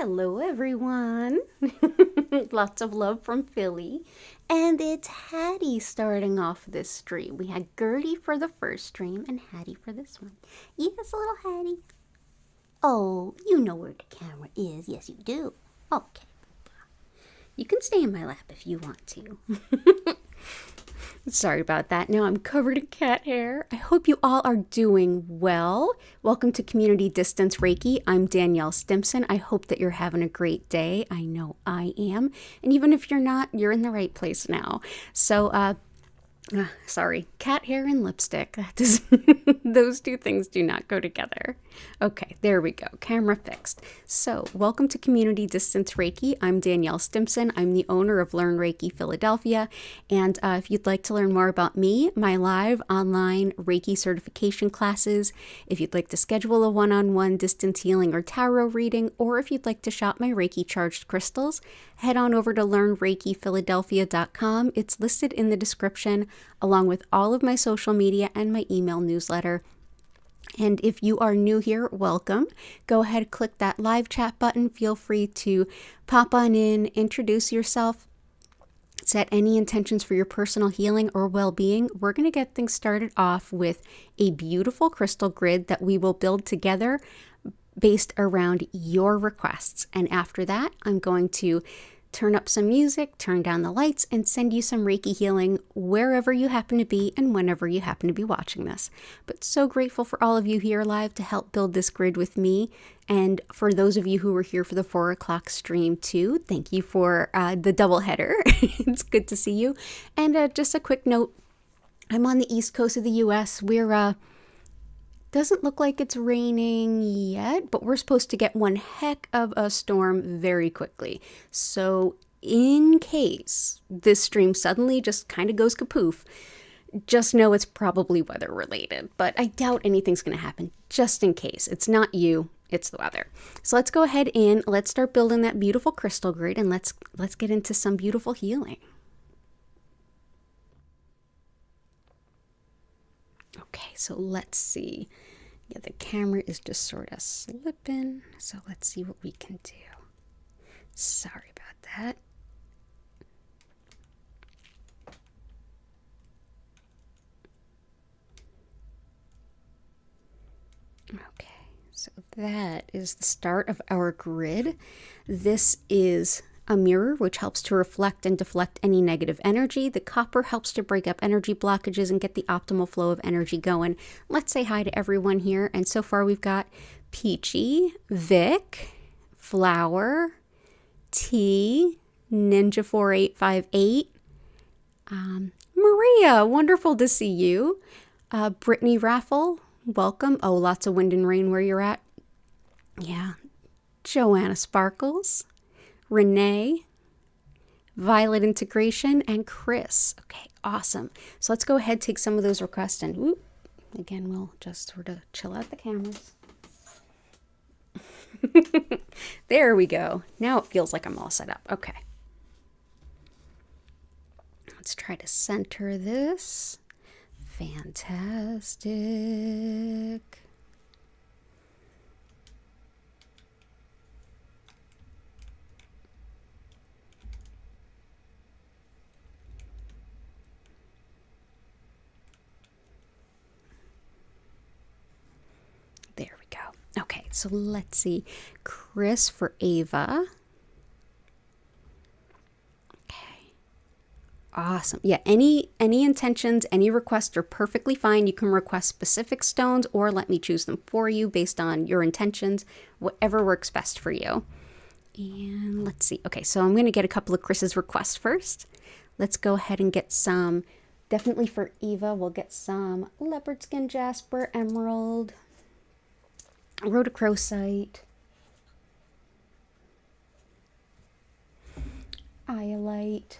Hello, everyone. Lots of love from Philly. And it's Hattie starting off this stream. We had Gertie for the first stream and Hattie for this one. Yes, little Hattie. Oh, you know where the camera is. Yes, you do. Okay. You can stay in my lap if you want to. Sorry about that. Now I'm covered in cat hair. I hope you all are doing well. Welcome to Community Distance Reiki. I'm Danielle Stimpson. I hope that you're having a great day. I know I am. And even if you're not, you're in the right place now. So, sorry, cat hair and lipstick. Those two things do not go together. Okay, there we go. Camera fixed. So, welcome to Community Distance Reiki. I'm Danielle Stimpson. I'm the owner of Learn Reiki Philadelphia. And if you'd like to learn more about me, my live online Reiki certification classes, if you'd like to schedule a one-on-one distance healing or tarot reading, or if you'd like to shop my Reiki charged crystals, head on over to learnreikiphiladelphia.com. It's listed in the description, along with all of my social media and my email newsletter. And if you are new here, welcome. Go ahead, click that live chat button. Feel free to pop on in, introduce yourself, set any intentions for your personal healing or well-being. We're going to get things started off with a beautiful crystal grid that we will build together based around your requests. And after that, I'm going to turn up some music, turn down the lights, and send you some Reiki healing wherever you happen to be and whenever you happen to be watching this. But so grateful for all of you here live to help build this grid with me. And for those of you who were here for the 4 o'clock stream too, thank you for the double header. It's good to see you. And just a quick note, I'm on the east coast of the US. We're doesn't look like it's raining yet, but we're supposed to get one heck of a storm very quickly. So in case this stream suddenly just kind of goes kapoof, just know it's probably weather related, but I doubt anything's going to happen, just in case. It's not you, it's the weather. So let's go ahead and let's start building that beautiful crystal grid, and let's get into some beautiful healing. Okay, so let's see. Yeah, the camera is just sort of slipping. So let's see what we can do. Sorry about that. Okay, so that is the start of our grid. This is a mirror, which helps to reflect and deflect any negative energy. The copper helps to break up energy blockages and get the optimal flow of energy going. Let's say hi to everyone here. And so far we've got Peachy, Vic, Flower, T, Ninja 4858, Maria, wonderful to see you. Brittany Raffle, welcome. Oh, lots of wind and rain where you're at. Yeah. Joanna Sparkles, Renee, Violet Integration, and Chris. Okay, awesome. So let's go ahead, take some of those requests, and whoop, again, we'll just sort of chill out the cameras. There we go. Now it feels like I'm all set up. Okay. Let's try to center this. Fantastic. There we go. Okay, so let's see. Chris for Ava. Okay. Awesome. Yeah, any intentions, any requests are perfectly fine. You can request specific stones or let me choose them for you based on your intentions, whatever works best for you. And let's see. Okay, so I'm going to get a couple of Chris's requests first. Let's go ahead and get some, definitely for Eva, we'll get some leopard skin jasper, emerald, rhodochrosite, iolite,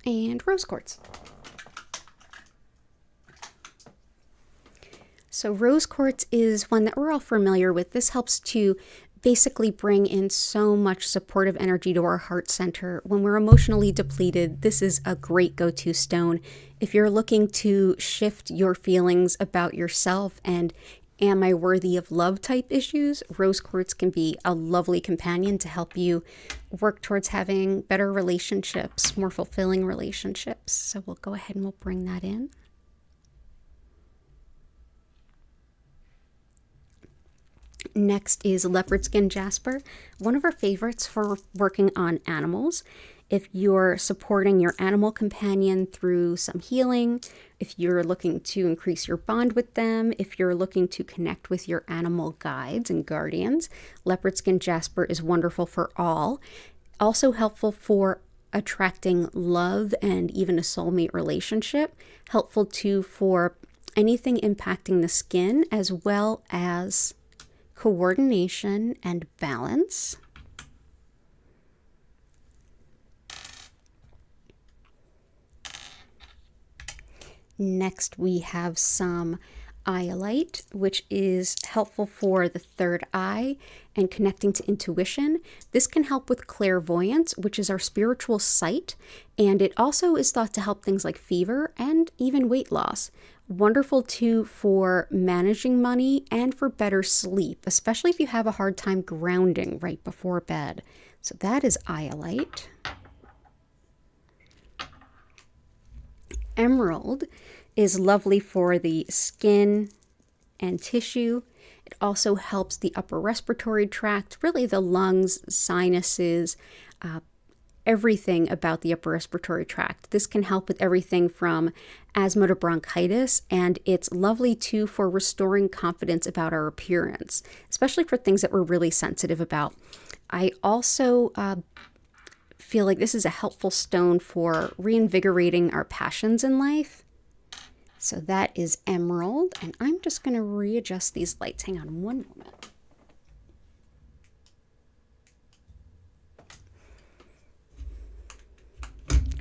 and rose quartz. So rose quartz is one that we're all familiar with. This helps to basically bring in so much supportive energy to our heart center. When we're emotionally depleted, this is a great go-to stone. If you're looking to shift your feelings about yourself and am I worthy of love type issues, rose quartz can be a lovely companion to help you work towards having better relationships, more fulfilling relationships. So we'll go ahead and we'll bring that in. Next is leopard skin jasper, one of our favorites for working on animals. If you're supporting your animal companion through some healing, if you're looking to increase your bond with them, if you're looking to connect with your animal guides and guardians, leopard skin jasper is wonderful for all. Also helpful for attracting love and even a soulmate relationship. Helpful too for anything impacting the skin, as well as coordination and balance. Next, we have some iolite, which is helpful for the third eye and connecting to intuition. This can help with clairvoyance, which is our spiritual sight, and it also is thought to help things like fever and even weight loss. Wonderful too for managing money and for better sleep, especially if you have a hard time grounding right before bed. So that is iolite. Emerald is lovely for the skin and tissue. It also helps the upper respiratory tract, really the lungs, sinuses, everything about the upper respiratory tract. This can help with everything from asthma to bronchitis, and it's lovely too for restoring confidence about our appearance, especially for things that we're really sensitive about. I also feel like this is a helpful stone for reinvigorating our passions in life. So that is emerald, and I'm just going to readjust these lights. Hang on one moment.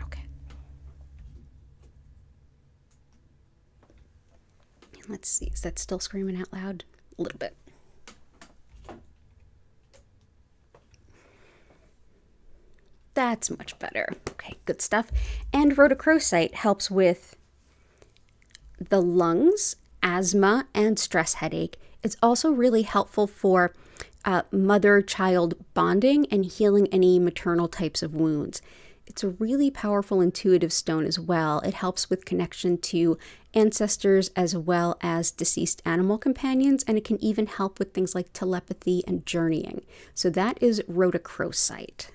Okay. Let's see, is that still screaming out loud? A little bit. That's much better. Okay, good stuff. And rhodochrosite helps with the lungs, asthma, and stress headache. It's also really helpful for mother-child bonding and healing any maternal types of wounds. It's a really powerful intuitive stone as well. It helps with connection to ancestors as well as deceased animal companions, and it can even help with things like telepathy and journeying. So that is rhodochrosite.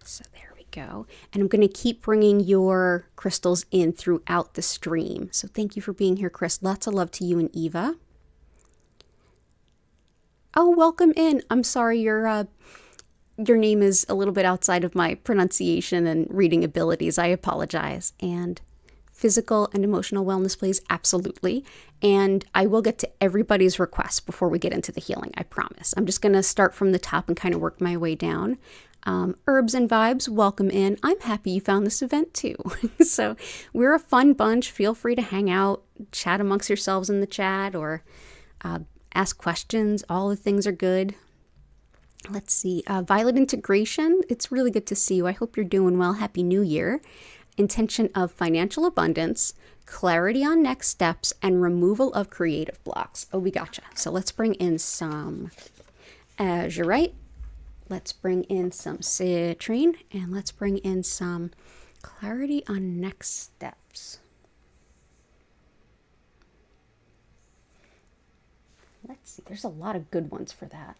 So there we go. And I'm going to keep bringing your crystals in throughout the stream. So thank you for being here, Chris. Lots of love to you and Eva. Oh, welcome in. I'm sorry your name is a little bit outside of my pronunciation and reading abilities. I apologize. And physical and emotional wellness, please. Absolutely. And I will get to everybody's requests before we get into the healing, I promise. I'm just going to start from the top and kind of work my way down. Herbs and Vibes, welcome in. I'm happy you found this event too. So we're a fun bunch. Feel free to hang out, chat amongst yourselves in the chat, or ask questions. All the things are good. Let's see. Violet Integration, it's really good to see you. I hope you're doing well. Happy New Year. Intention of financial abundance, clarity on next steps, and removal of creative blocks. Oh, we gotcha. So let's bring in some azurite. Let's bring in some citrine, and let's bring in some clarity on next steps. Let's see, there's a lot of good ones for that.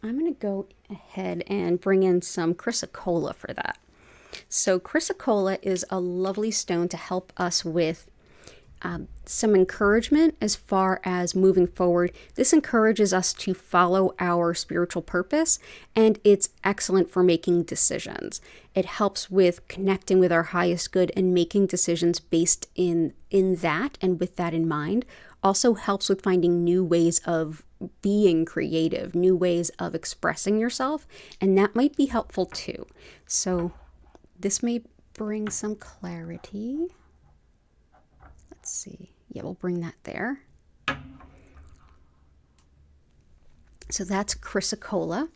I'm going to go ahead and bring in some chrysocolla for that. So chrysocolla is a lovely stone to help us with some encouragement as far as moving forward. This encourages us to follow our spiritual purpose, and it's excellent for making decisions. It helps with connecting with our highest good and making decisions based in that and with that in mind. Also helps with finding new ways of being creative, new ways of expressing yourself, and that might be helpful too. So this may bring some clarity. Let's see. Yeah, we'll bring that there. So that's chrysocolla.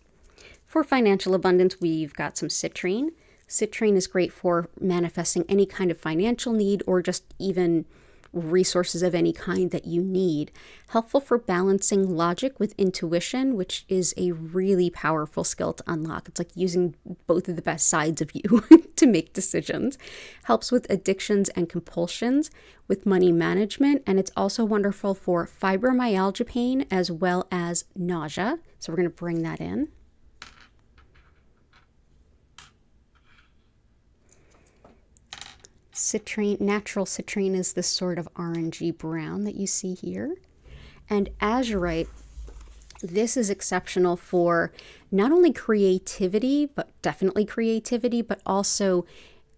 For financial abundance, we've got some citrine. Citrine is great for manifesting any kind of financial need or just even resources of any kind that you need. Helpful for balancing logic with intuition, which is a really powerful skill to unlock. It's like using both of the best sides of you to make decisions. Helps with addictions and compulsions, with money management, and it's also wonderful for fibromyalgia pain as well as nausea. So we're going to bring that in. Citrine, natural citrine is this sort of orangey brown that you see here. And azurite, this is exceptional for not only creativity, but definitely creativity, but also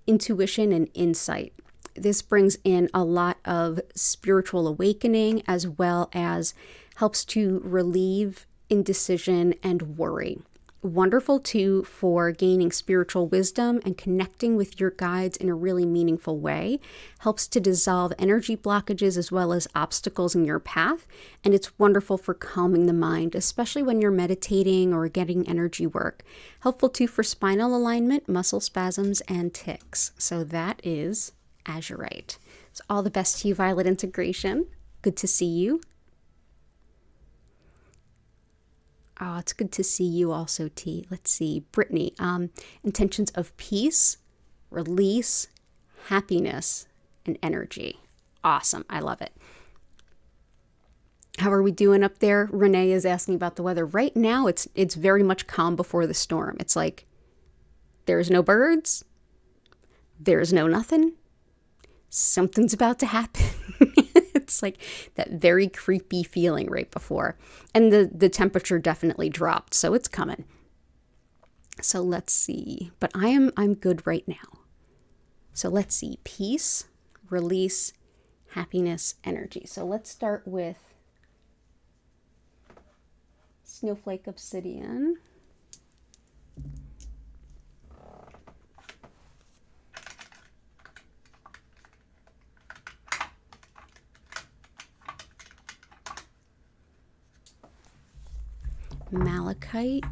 intuition and insight. This brings in a lot of spiritual awakening as well as helps to relieve indecision and worry. Wonderful too for gaining spiritual wisdom and connecting with your guides in a really meaningful way. Helps to dissolve energy blockages as well as obstacles in your path. And it's wonderful for calming the mind, especially when you're meditating or getting energy work. Helpful too for spinal alignment, muscle spasms, and tics. So that is azurite. So all the best to you, Violet Integration. Good to see you. Oh, it's good to see you also, T. Let's see. Brittany, intentions of peace, release, happiness, and energy. Awesome. I love it. How are we doing up there? Renee is asking about the weather. Right now, it's very much calm before the storm. It's like there's no birds. There's no nothing. Something's about to happen. It's like that very creepy feeling right before. And the temperature definitely dropped, so it's coming. So let's see. But I'm good right now. So let's see. Peace, release, happiness, energy. So let's start with Snowflake Obsidian. Malachite,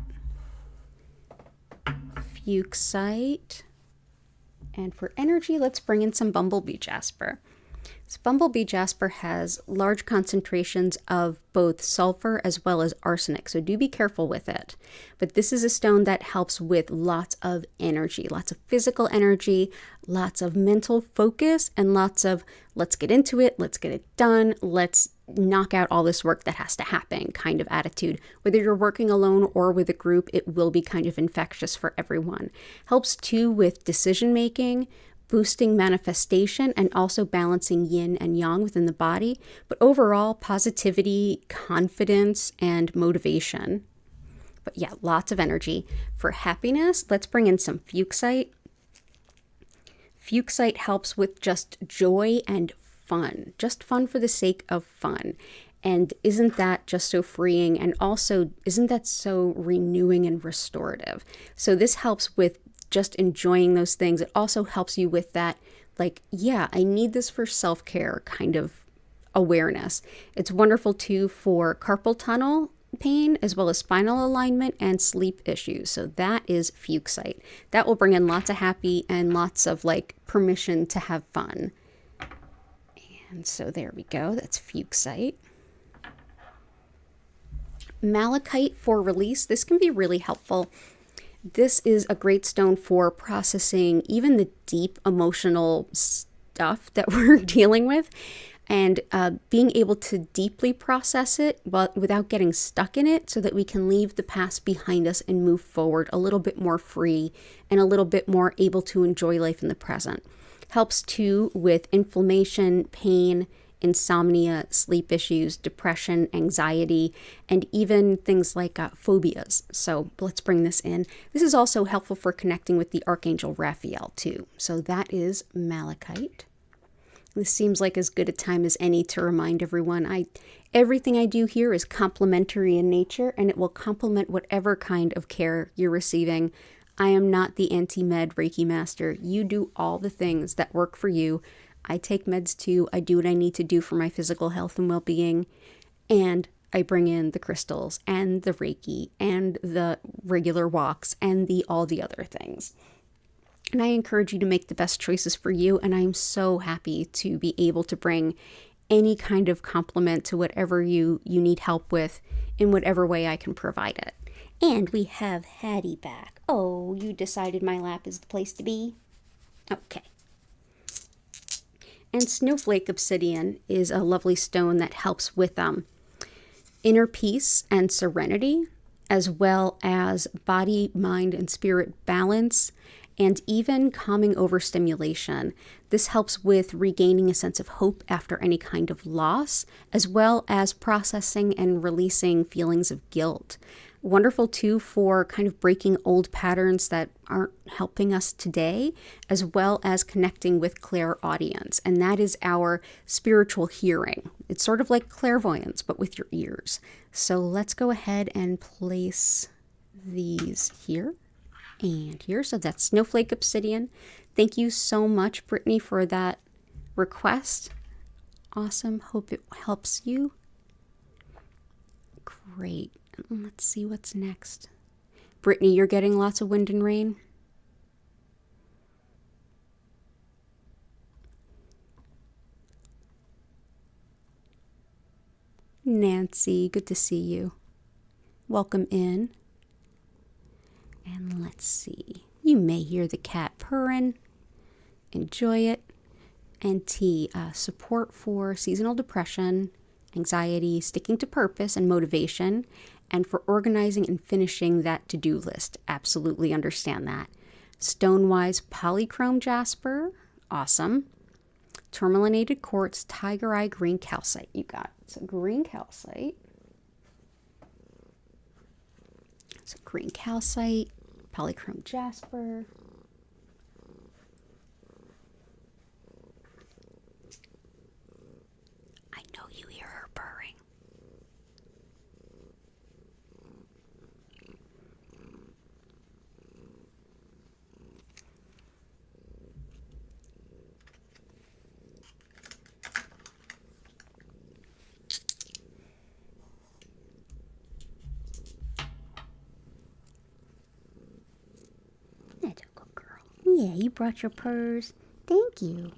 fuchsite, and for energy, let's bring in some bumblebee jasper. So bumblebee jasper has large concentrations of both sulfur as well as arsenic, so do be careful with it. But this is a stone that helps with lots of energy, lots of physical energy, lots of mental focus, and lots of let's get into it, let's get it done, let's knock out all this work that has to happen kind of attitude. Whether you're working alone or with a group, it will be kind of infectious for everyone. Helps too with decision making, boosting manifestation, and also balancing yin and yang within the body. But overall, positivity, confidence, and motivation. But yeah, lots of energy. For happiness, let's bring in some fuchsite. Fuchsite helps with just joy and fun, just fun for the sake of fun. And isn't that just so freeing? And also, isn't that so renewing and restorative? So this helps with just enjoying those things. It also helps you with that, like, yeah, I need this for self-care kind of awareness. It's wonderful too for carpal tunnel pain as well as spinal alignment and sleep issues. So that is fuchsite. That will bring in lots of happy and lots of like permission to have fun. And so there we go. That's fuchsite. Malachite for release. This can be really helpful. This is a great stone for processing even the deep emotional stuff that we're dealing with and being able to deeply process it but without getting stuck in it so that we can leave the past behind us and move forward a little bit more free and a little bit more able to enjoy life in the present. Helps too with inflammation, pain, insomnia, sleep issues, depression, anxiety, and even things like phobias. So let's bring this in. This is also helpful for connecting with the Archangel Raphael too. So that is malachite. This seems like as good a time as any to remind everyone everything I do here is complementary in nature and it will complement whatever kind of care you're receiving. I am not the anti-med Reiki master. You do all the things that work for you. I take meds too. I do what I need to do for my physical health and well-being. And I bring in the crystals and the Reiki and the regular walks and all the other things. And I encourage you to make the best choices for you. And I'm so happy to be able to bring any kind of complement to whatever you need help with in whatever way I can provide it. And we have Hattie back. Oh, you decided my lap is the place to be? Okay. And Snowflake Obsidian is a lovely stone that helps with inner peace and serenity, as well as body, mind, and spirit balance, and even calming overstimulation. This helps with regaining a sense of hope after any kind of loss, as well as processing and releasing feelings of guilt. Wonderful too for kind of breaking old patterns that aren't helping us today, as well as connecting with clairaudience. And that is our spiritual hearing. It's sort of like clairvoyance, but with your ears. So let's go ahead and place these here and here. So that's Snowflake Obsidian. Thank you so much, Brittany, for that request. Awesome. Hope it helps you. Great. Let's see what's next. Brittany, you're getting lots of wind and rain? Nancy, good to see you. Welcome in. And let's see. You may hear the cat purring. Enjoy it. And T, support for seasonal depression, anxiety, sticking to purpose and motivation, and for organizing and finishing that to-do list. Absolutely understand that. Stonewise polychrome jasper. Awesome. Tourmalinated quartz, tiger eye, green calcite. You got it. So green calcite. So green calcite, polychrome jasper. I know you hear her purring. That's a good girl. Yeah, you brought your purrs. Thank you.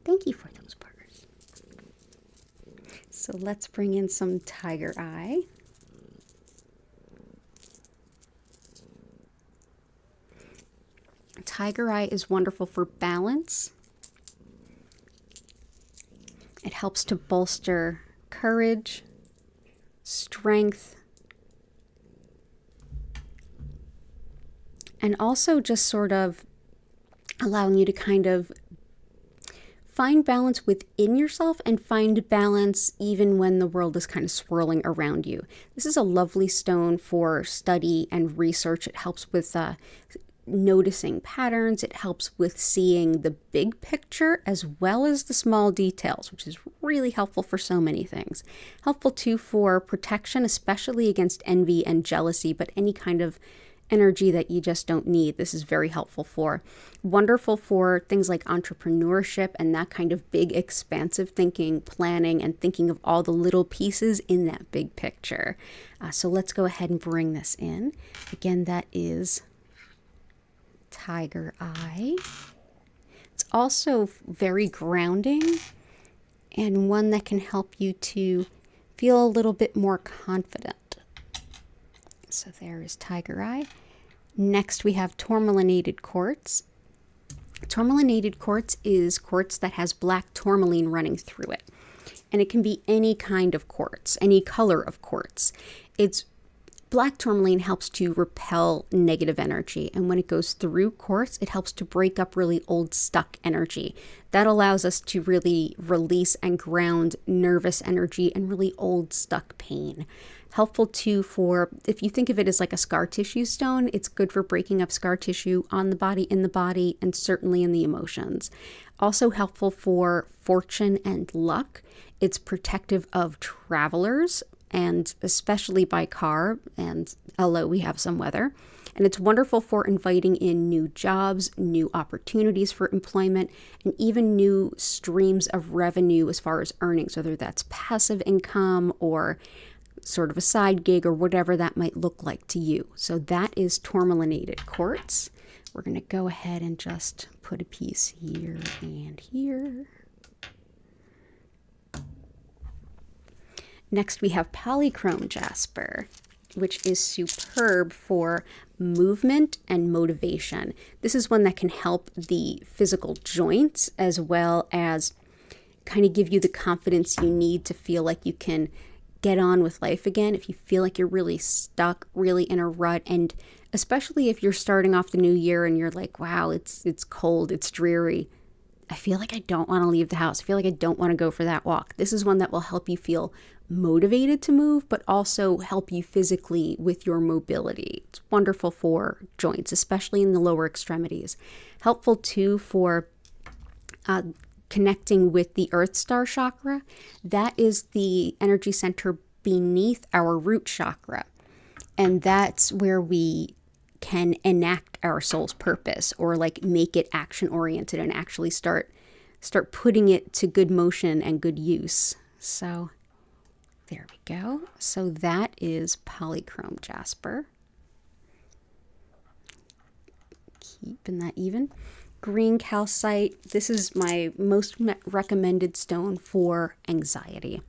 Thank you for those purrs. So let's bring in some tiger eye. Tiger eye is wonderful for balance. It helps to bolster courage, strength, and also just sort of allowing you to kind of find balance within yourself and find balance even when the world is kind of swirling around you. This is a lovely stone for study and research. It helps with noticing patterns. It helps with seeing the big picture as well as the small details, which is really helpful for so many things. Helpful too for protection, especially against envy and jealousy, but any kind of energy that you just don't need. This is very helpful for. Wonderful for things like entrepreneurship and that kind of big expansive thinking, planning, and thinking of all the little pieces in that big picture. So let's go ahead and bring this in. Again, that is tiger eye. It's also very grounding and one that can help you to feel a little bit more confident. So there is tiger eye. Next we have tourmalinated quartz. Tourmalinated quartz is quartz that has black tourmaline running through it. And it can be any kind of quartz, any color of quartz. Black tourmaline helps to repel negative energy. And when it goes through quartz, it helps to break up really old stuck energy. That allows us to really release and ground nervous energy and really old stuck pain. Helpful too for, if you think of it as like a scar tissue stone, it's good for breaking up scar tissue on the body, in the body, and certainly in the emotions. Also helpful for fortune and luck. It's protective of travelers, and especially by car, and although we have some weather. And it's wonderful for inviting in new jobs, new opportunities for employment, and even new streams of revenue as far as earnings, whether that's passive income or sort of a side gig or whatever that might look like to you. So that is tourmalinated quartz. We're going to go ahead and just put a piece here and here. Next, we have polychrome jasper, which is superb for movement and motivation. This is one that can help the physical joints as well as kind of give you the confidence you need to feel like you can get on with life again. If you feel like you're really stuck, really in a rut, and especially if you're starting off the new year and you're like, wow, it's cold, it's dreary. I feel like I don't want to leave the house. I feel like I don't want to go for that walk. This is one that will help you feel motivated to move, but also help you physically with your mobility. It's wonderful for joints, especially in the lower extremities. Helpful too for connecting with the Earth Star chakra. That is the energy center beneath our root chakra. And that's where we can enact our soul's purpose, or like make it action oriented and actually start putting it to good motion and good use. So there we go. So that is polychrome jasper. Keeping that even. Green calcite. This is my most recommended stone for anxiety.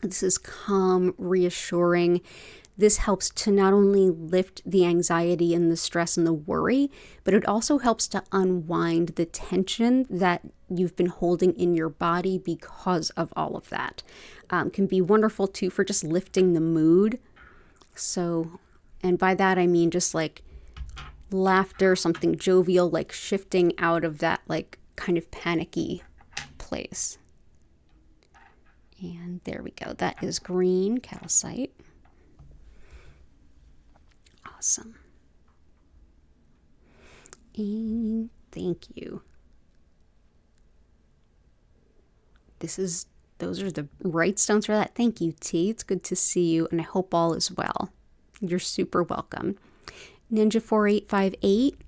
This is calm, reassuring. This helps to not only lift the anxiety and the stress and the worry, but it also helps to unwind the tension that you've been holding in your body because of all of that. Can be wonderful too for just lifting the mood. So, and by that I mean just like laughter, something jovial, like shifting out of that like kind of panicky place. And there we go. That is green calcite. Awesome. And thank you. Those are the right stones for that. Thank you, T. It's good to see you, and I hope all is well. You're super welcome. Ninja 4858.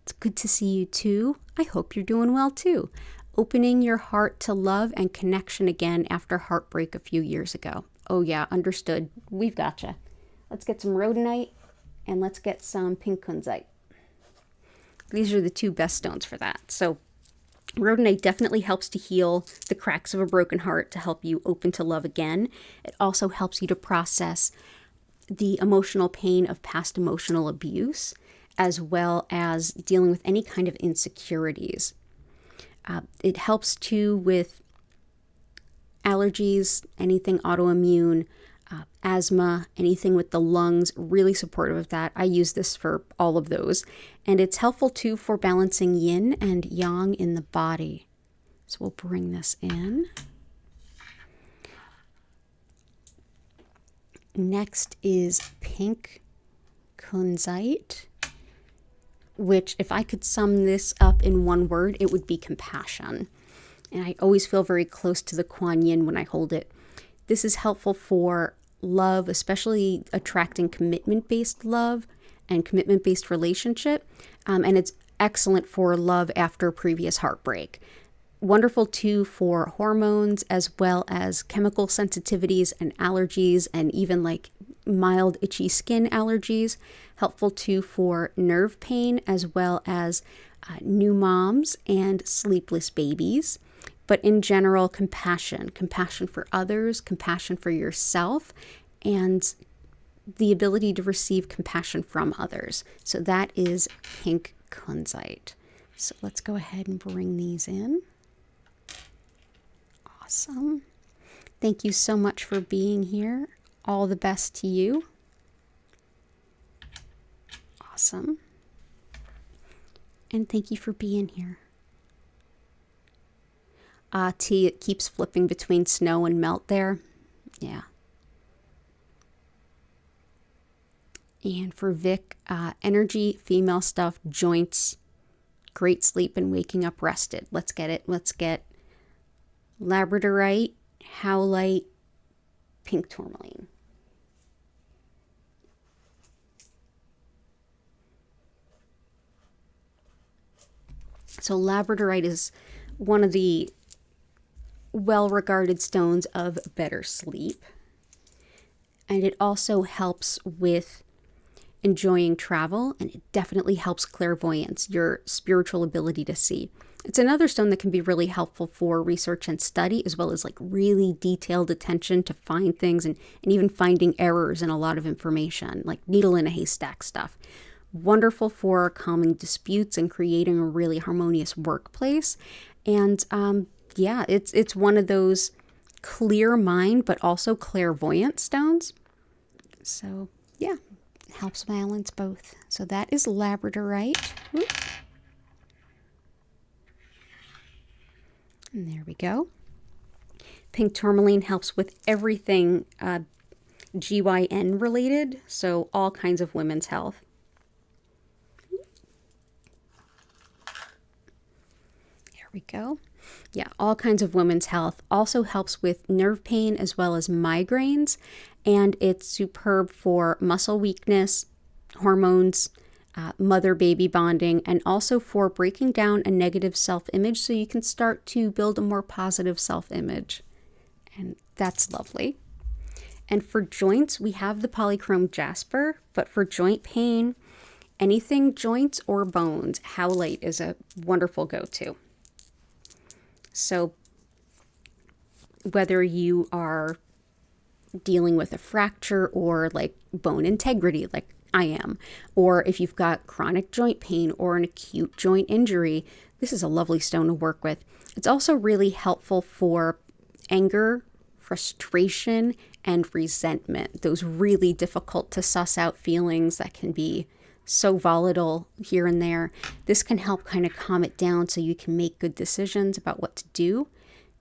It's good to see you too. I hope you're doing well too. Opening your heart to love and connection again after heartbreak a few years ago. Oh yeah, understood. We've gotcha. Let's get some rhodonite and let's get some pink kunzite. These are the two best stones for that. So rhodonite definitely helps to heal the cracks of a broken heart, to help you open to love again. It also helps you to process the emotional pain of past emotional abuse, as well as dealing with any kind of insecurities. It helps too with allergies, anything autoimmune, asthma, anything with the lungs, really supportive of that. I use this for all of those. And it's helpful too for balancing yin and yang in the body. So we'll bring this in. Next is pink kunzite, which if I could sum this up in one word, it would be compassion. And I always feel very close to the Kuan Yin when I hold it. This is helpful for love, especially attracting commitment-based love and commitment-based relationship. And it's excellent for love after previous heartbreak. Wonderful too for hormones, as well as chemical sensitivities and allergies, and even like mild itchy skin allergies. Helpful too for nerve pain, as well as new moms and sleepless babies. But in general, compassion for others, compassion for yourself, and the ability to receive compassion from others. So that is pink kunzite. So let's go ahead and bring these in. Awesome. Thank you so much for being here. All the best to you. Awesome. And thank you for being here. T, it keeps flipping between snow and melt there. Yeah. And for Vic, energy, female stuff, joints, great sleep, and waking up rested. Let's get it. Let's get labradorite, howlite, pink tourmaline. So labradorite is one of the well-regarded stones of better sleep. And it also helps with enjoying travel, and it definitely helps clairvoyance, your spiritual ability to see. It's another stone that can be really helpful for research and study, as well as like really detailed attention to find things and even finding errors in a lot of information, like needle in a haystack stuff. Wonderful for calming disputes and creating a really harmonious workplace. And yeah, it's one of those clear mind, but also clairvoyant stones. So yeah, it helps balance both. So that is labradorite. Whoop. And there we go. Pink tourmaline helps with everything GYN related, so all kinds of women's health. There we go. Yeah, all kinds of women's health. Also helps with nerve pain as well as migraines, and it's superb for muscle weakness, hormones, mother-baby bonding, and also for breaking down a negative self-image so you can start to build a more positive self-image. And that's lovely. And for joints, we have the polychrome jasper, but for joint pain, anything joints or bones, howlite is a wonderful go-to. So whether you are dealing with a fracture or like bone integrity, like I am, or if you've got chronic joint pain or an acute joint injury, this is a lovely stone to work with. It's also really helpful for anger, frustration, and resentment, those really difficult to suss out feelings that can be so volatile here and there. This can help kind of calm it down so you can make good decisions about what to do.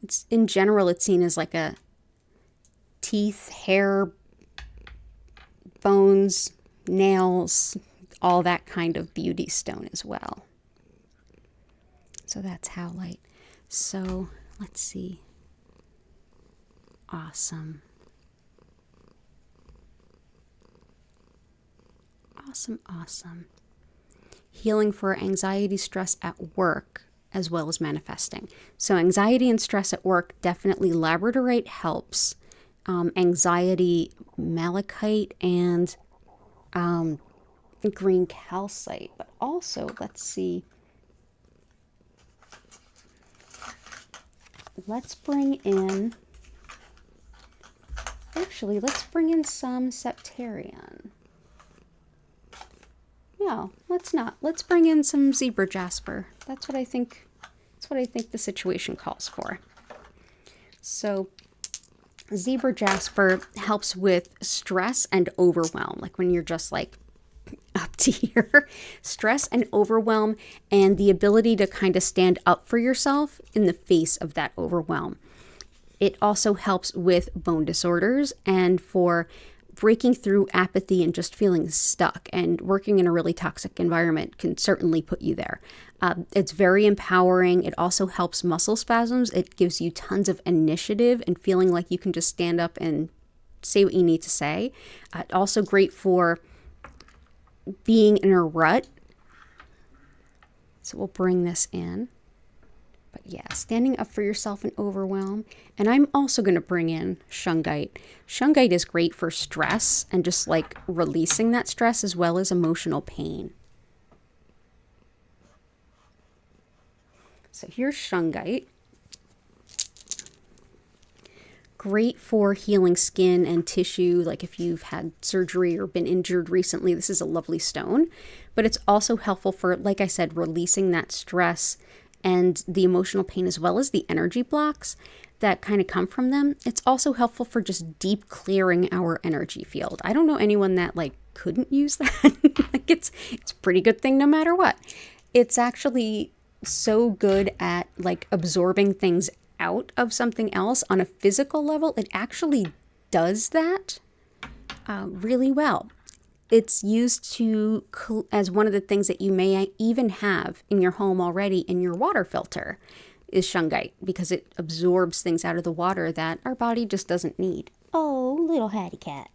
It's in general, it's seen as like a teeth, hair, bones, nails, all that kind of beauty stone as well. So that's howlite. So let's see. Awesome. Awesome. Healing for anxiety, stress at work, as well as manifesting. So anxiety and stress at work, definitely labradorite helps. Anxiety, malachite, and green calcite. But also, let's see. Let's bring in some septarian. No, let's not. Let's bring in some zebra jasper. That's what I think the situation calls for. So zebra jasper helps with stress and overwhelm, like when you're just like up to here. Stress and overwhelm, and the ability to kind of stand up for yourself in the face of that overwhelm. It also helps with bone disorders and for breaking through apathy and just feeling stuck, and working in a really toxic environment can certainly put you there. It's very empowering. It also helps muscle spasms. It gives you tons of initiative and feeling like you can just stand up and say what you need to say. Also great for being in a rut. So we'll bring this in. But yeah, standing up for yourself in overwhelm. And I'm also going to bring in shungite. Shungite is great for stress and just like releasing that stress as well as emotional pain. So here's shungite. Great for healing skin and tissue, like if you've had surgery or been injured recently, this is a lovely stone. But it's also helpful for, like I said, releasing that stress and the emotional pain as well as the energy blocks that kind of come from them. It's also helpful for just deep clearing our energy field. I don't know anyone that like couldn't use that. Like it's a pretty good thing no matter what. It's actually so good at like absorbing things out of something else on a physical level. It actually does that really well. It's used to as one of the things that you may even have in your home already in your water filter is shungite, because it absorbs things out of the water that our body just doesn't need. Oh, little Hattie cat.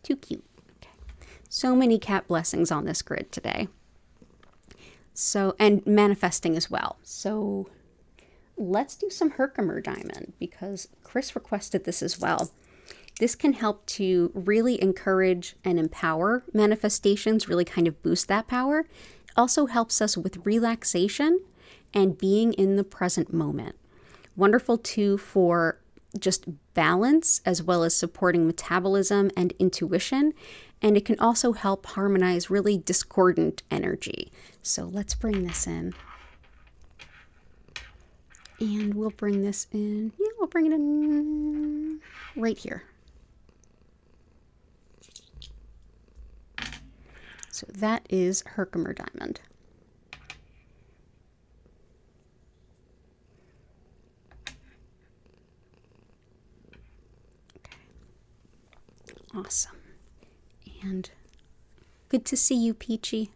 Too cute. Okay. So many cat blessings on this grid today. So, and manifesting as well. So let's do some Herkimer diamond because Chris requested this as well. This can help to really encourage and empower manifestations, really kind of boost that power. It also helps us with relaxation and being in the present moment. Wonderful too for just balance as well as supporting metabolism and intuition. And it can also help harmonize really discordant energy. So let's bring this in. And we'll bring this in. Yeah, we'll bring it in right here. So that is Herkimer diamond. Okay. Awesome. And good to see you, Peachy.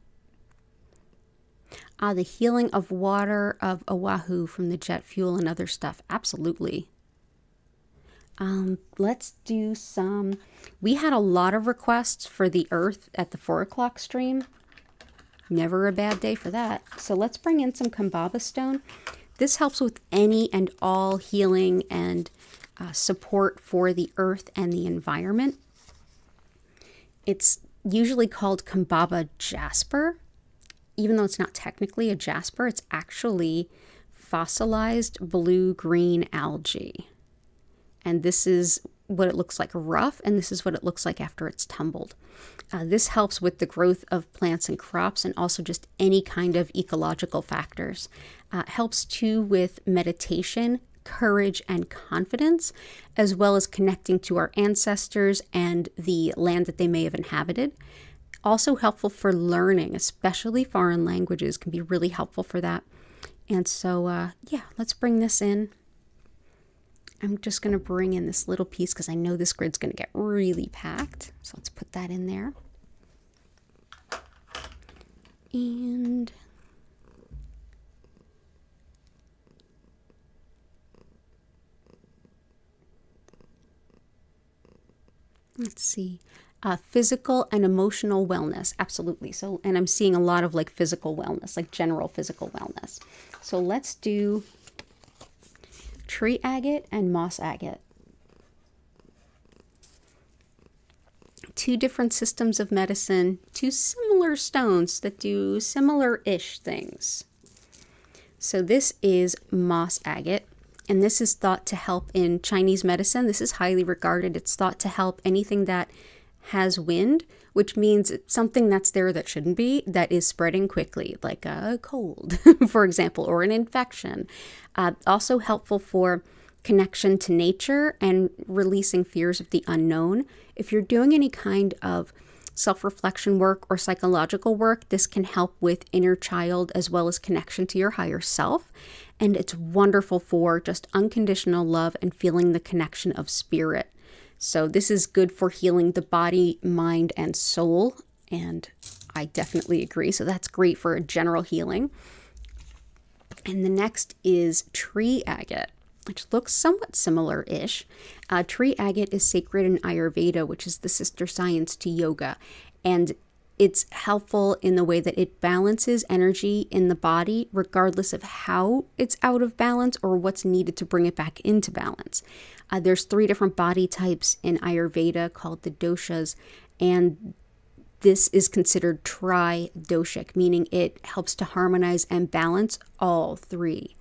The healing of water of Oahu from the jet fuel and other stuff. Absolutely. Let's do some. We had a lot of requests for the earth at the 4 o'clock stream. Never a bad day for that. So let's bring in some Kambaba stone. This helps with any and all healing and support for the earth and the environment. It's usually called Kambaba jasper. Even though it's not technically a jasper, it's actually fossilized blue-green algae. And this is what it looks like rough, and this is what it looks like after it's tumbled. This helps with the growth of plants and crops and also just any kind of ecological factors. Helps too with meditation, courage, and confidence, as well as connecting to our ancestors and the land that they may have inhabited. Also helpful for learning, especially foreign languages can be really helpful for that. And so, yeah, let's bring this in. I'm just going to bring in this little piece because I know this grid's going to get really packed. So let's put that in there. And let's see. Physical and emotional wellness. Absolutely. So, and I'm seeing a lot of like physical wellness, like general physical wellness. So let's do tree agate and moss agate. Two different systems of medicine, two similar stones that do similar-ish things. So this is moss agate, and this is thought to help in Chinese medicine. This is highly regarded. It's thought to help anything that has wind, which means something that's there that shouldn't be, that is spreading quickly, like a cold, for example, or an infection. Also helpful for connection to nature and releasing fears of the unknown. If you're doing any kind of self-reflection work or psychological work, this can help with inner child as well as connection to your higher self. And it's wonderful for just unconditional love and feeling the connection of spirit. So this is good for healing the body, mind, and soul. And I definitely agree. So that's great for a general healing. And the next is tree agate, which looks somewhat similar-ish. Tree agate is sacred in Ayurveda, which is the sister science to yoga. And it's helpful in the way that it balances energy in the body, regardless of how it's out of balance or what's needed to bring it back into balance. There's 3 different body types in Ayurveda called the doshas, and this is considered tri-doshic, meaning it helps to harmonize and balance all 3.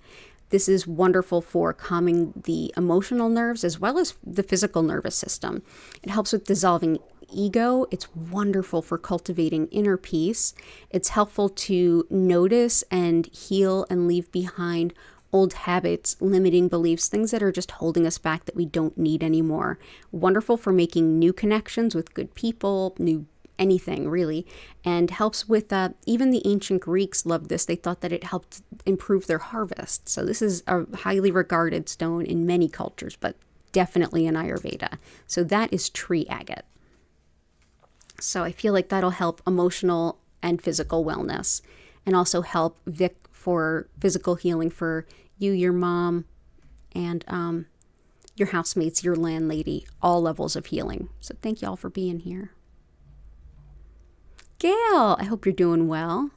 This is wonderful for calming the emotional nerves as well as the physical nervous system. It helps with dissolving ego. It's wonderful for cultivating inner peace. It's helpful to notice and heal and leave behind old habits, limiting beliefs, things that are just holding us back that we don't need anymore. Wonderful for making new connections with good people, anything really, and helps with even the ancient Greeks loved this. They thought that it helped improve their harvest. So this is a highly regarded stone in many cultures, but definitely in Ayurveda. So that is tree agate. So I feel like that'll help emotional and physical wellness, and also help Vic for physical healing for you, your mom, and your housemates, your landlady, all levels of healing. So thank you all for being here. Gail, I hope you're doing well.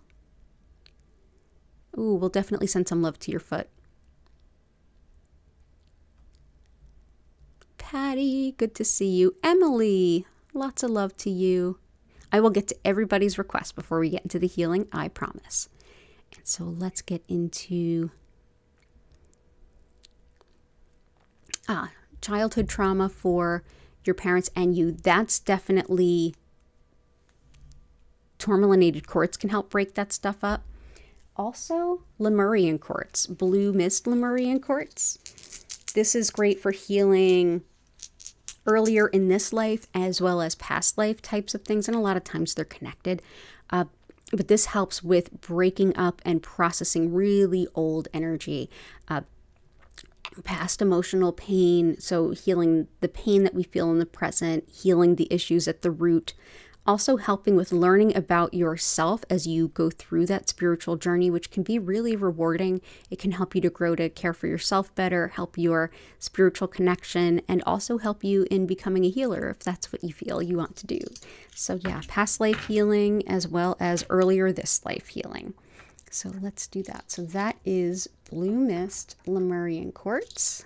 Ooh, we'll definitely send some love to your foot. Patty, good to see you. Emily, lots of love to you. I will get to everybody's request before we get into the healing, I promise. And so let's get into childhood trauma for your parents and you. That's definitely tourmalinated quartz can help break that stuff up. Also, Lemurian quartz, blue mist Lemurian quartz. This is great for healing earlier in this life as well as past life types of things. And a lot of times they're connected. But this helps with breaking up and processing really old energy, past emotional pain. So healing the pain that we feel in the present, healing the issues at the root. Also helping with learning about yourself as you go through that spiritual journey, which can be really rewarding. It can help you to grow to care for yourself better, help your spiritual connection, and also help you in becoming a healer if that's what you feel you want to do. So yeah, past life healing as well as earlier this life healing. So let's do that. So that is Blue Mist Lemurian Quartz.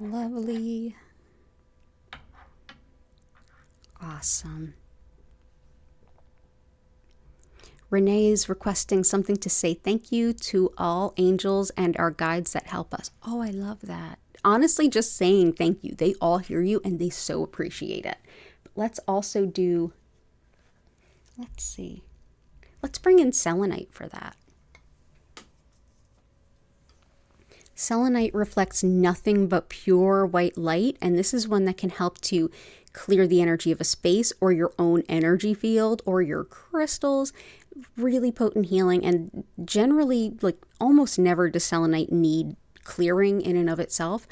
Lovely. Awesome. Renee is requesting something to say thank you to all angels and our guides that help us. Oh, I love that. Honestly, just saying thank you. They all hear you and they so appreciate it. But let's also do, let's see. Let's bring in selenite for that. Selenite reflects nothing but pure white light, and this is one that can help to clear the energy of a space or your own energy field or your crystals. Really potent healing, and generally, like almost never does selenite need clearing in and of itself.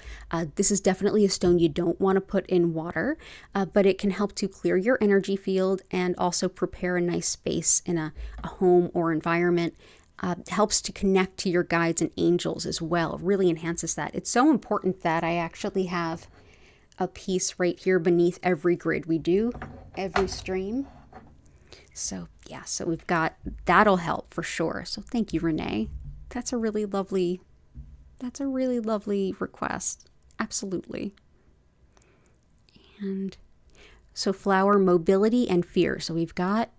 This is definitely a stone you don't want to put in water, but it can help to clear your energy field and also prepare a nice space in a home or environment. Helps to connect to your guides and angels as well. Really enhances that. It's so important that I actually have a piece right here beneath every grid we do, every stream. So yeah, so we've got, that'll help for sure. So thank you, Renee. That's a really lovely request. Absolutely. And so flower mobility and fear. So we've got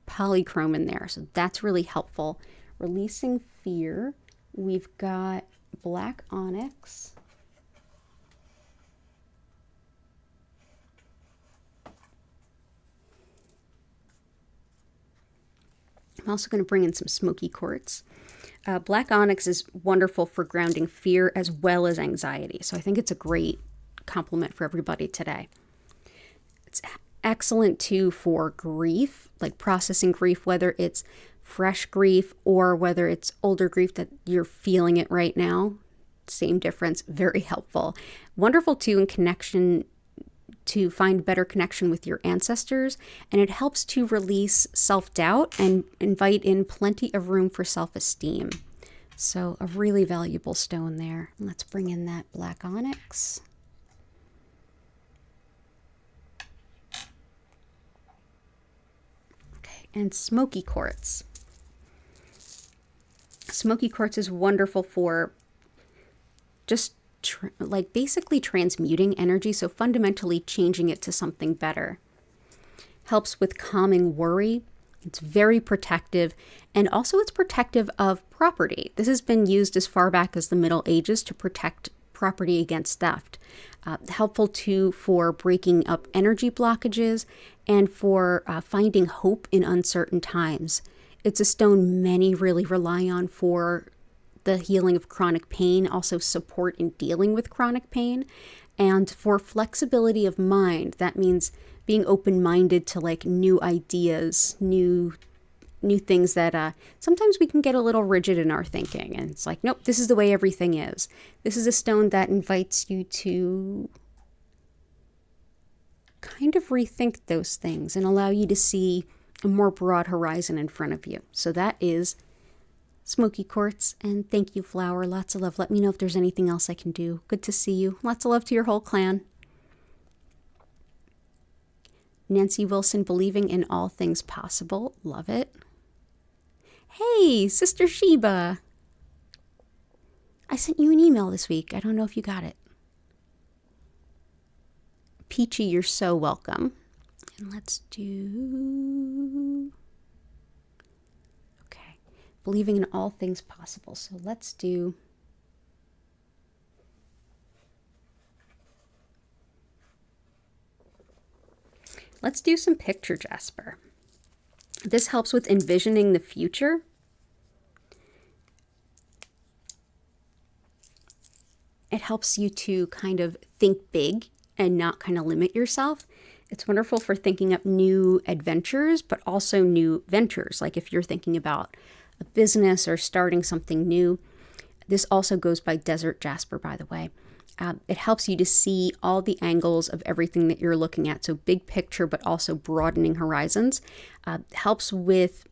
polychrome in there. So that's really helpful. Releasing fear. We've got black onyx. I'm also going to bring in some smoky quartz. Black onyx is wonderful for grounding fear as well as anxiety. So I think it's a great complement for everybody today. It's excellent too for grief, like processing grief, whether it's fresh grief or whether it's older grief that you're feeling it right now. Same difference, very helpful. Wonderful too in connection to find better connection with your ancestors, and it helps to release self-doubt and invite in plenty of room for self-esteem. So a really valuable stone there. Let's bring in that black onyx. Okay, and smoky quartz. Smoky quartz is wonderful for just like basically transmuting energy, so fundamentally changing it to something better. Helps with calming worry. It's very protective, and also it's protective of property. This has been used as far back as the Middle Ages to protect property against theft. Helpful too for breaking up energy blockages and for finding hope in uncertain times. It's a stone many really rely on for the healing of chronic pain, also support in dealing with chronic pain, and for flexibility of mind. That means being open-minded to like new ideas, new things that sometimes we can get a little rigid in our thinking, and it's like, nope, this is the way everything is. This is a stone that invites you to kind of rethink those things and allow you to see a more broad horizon in front of you. So that is smoky quartz, and thank you, flower. Lots of love. Let me know if there's anything else I can do. Good to see you. Lots of love to your whole clan. Nancy Wilson, believing in all things possible. Love it. Hey, Sister Sheba. I sent you an email this week. I don't know if you got it. Peachy, you're so welcome. And let's do... Okay. Believing in all things possible. So let's do... Let's do some picture Jasper. This helps with envisioning the future. It helps you to kind of think big and not kind of limit yourself. It's wonderful for thinking up new adventures, but also new ventures. Like if you're thinking about a business or starting something new. This also goes by Desert Jasper, by the way. It helps you to see all the angles of everything that you're looking at. So big picture, but also broadening horizons. Helps with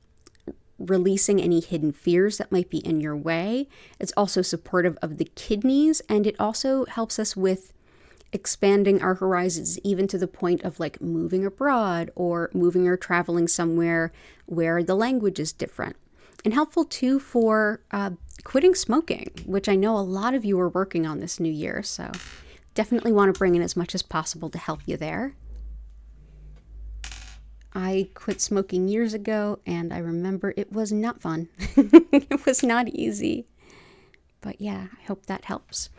releasing any hidden fears that might be in your way. It's also supportive of the kidneys, and it also helps us with expanding our horizons, even to the point of like moving abroad or moving or traveling somewhere where the language is different. And helpful too for quitting smoking, which I know a lot of you are working on this new year. So definitely want to bring in as much as possible to help you there. I quit smoking years ago, and I remember it was not fun. It was not easy. But yeah, I hope that helps.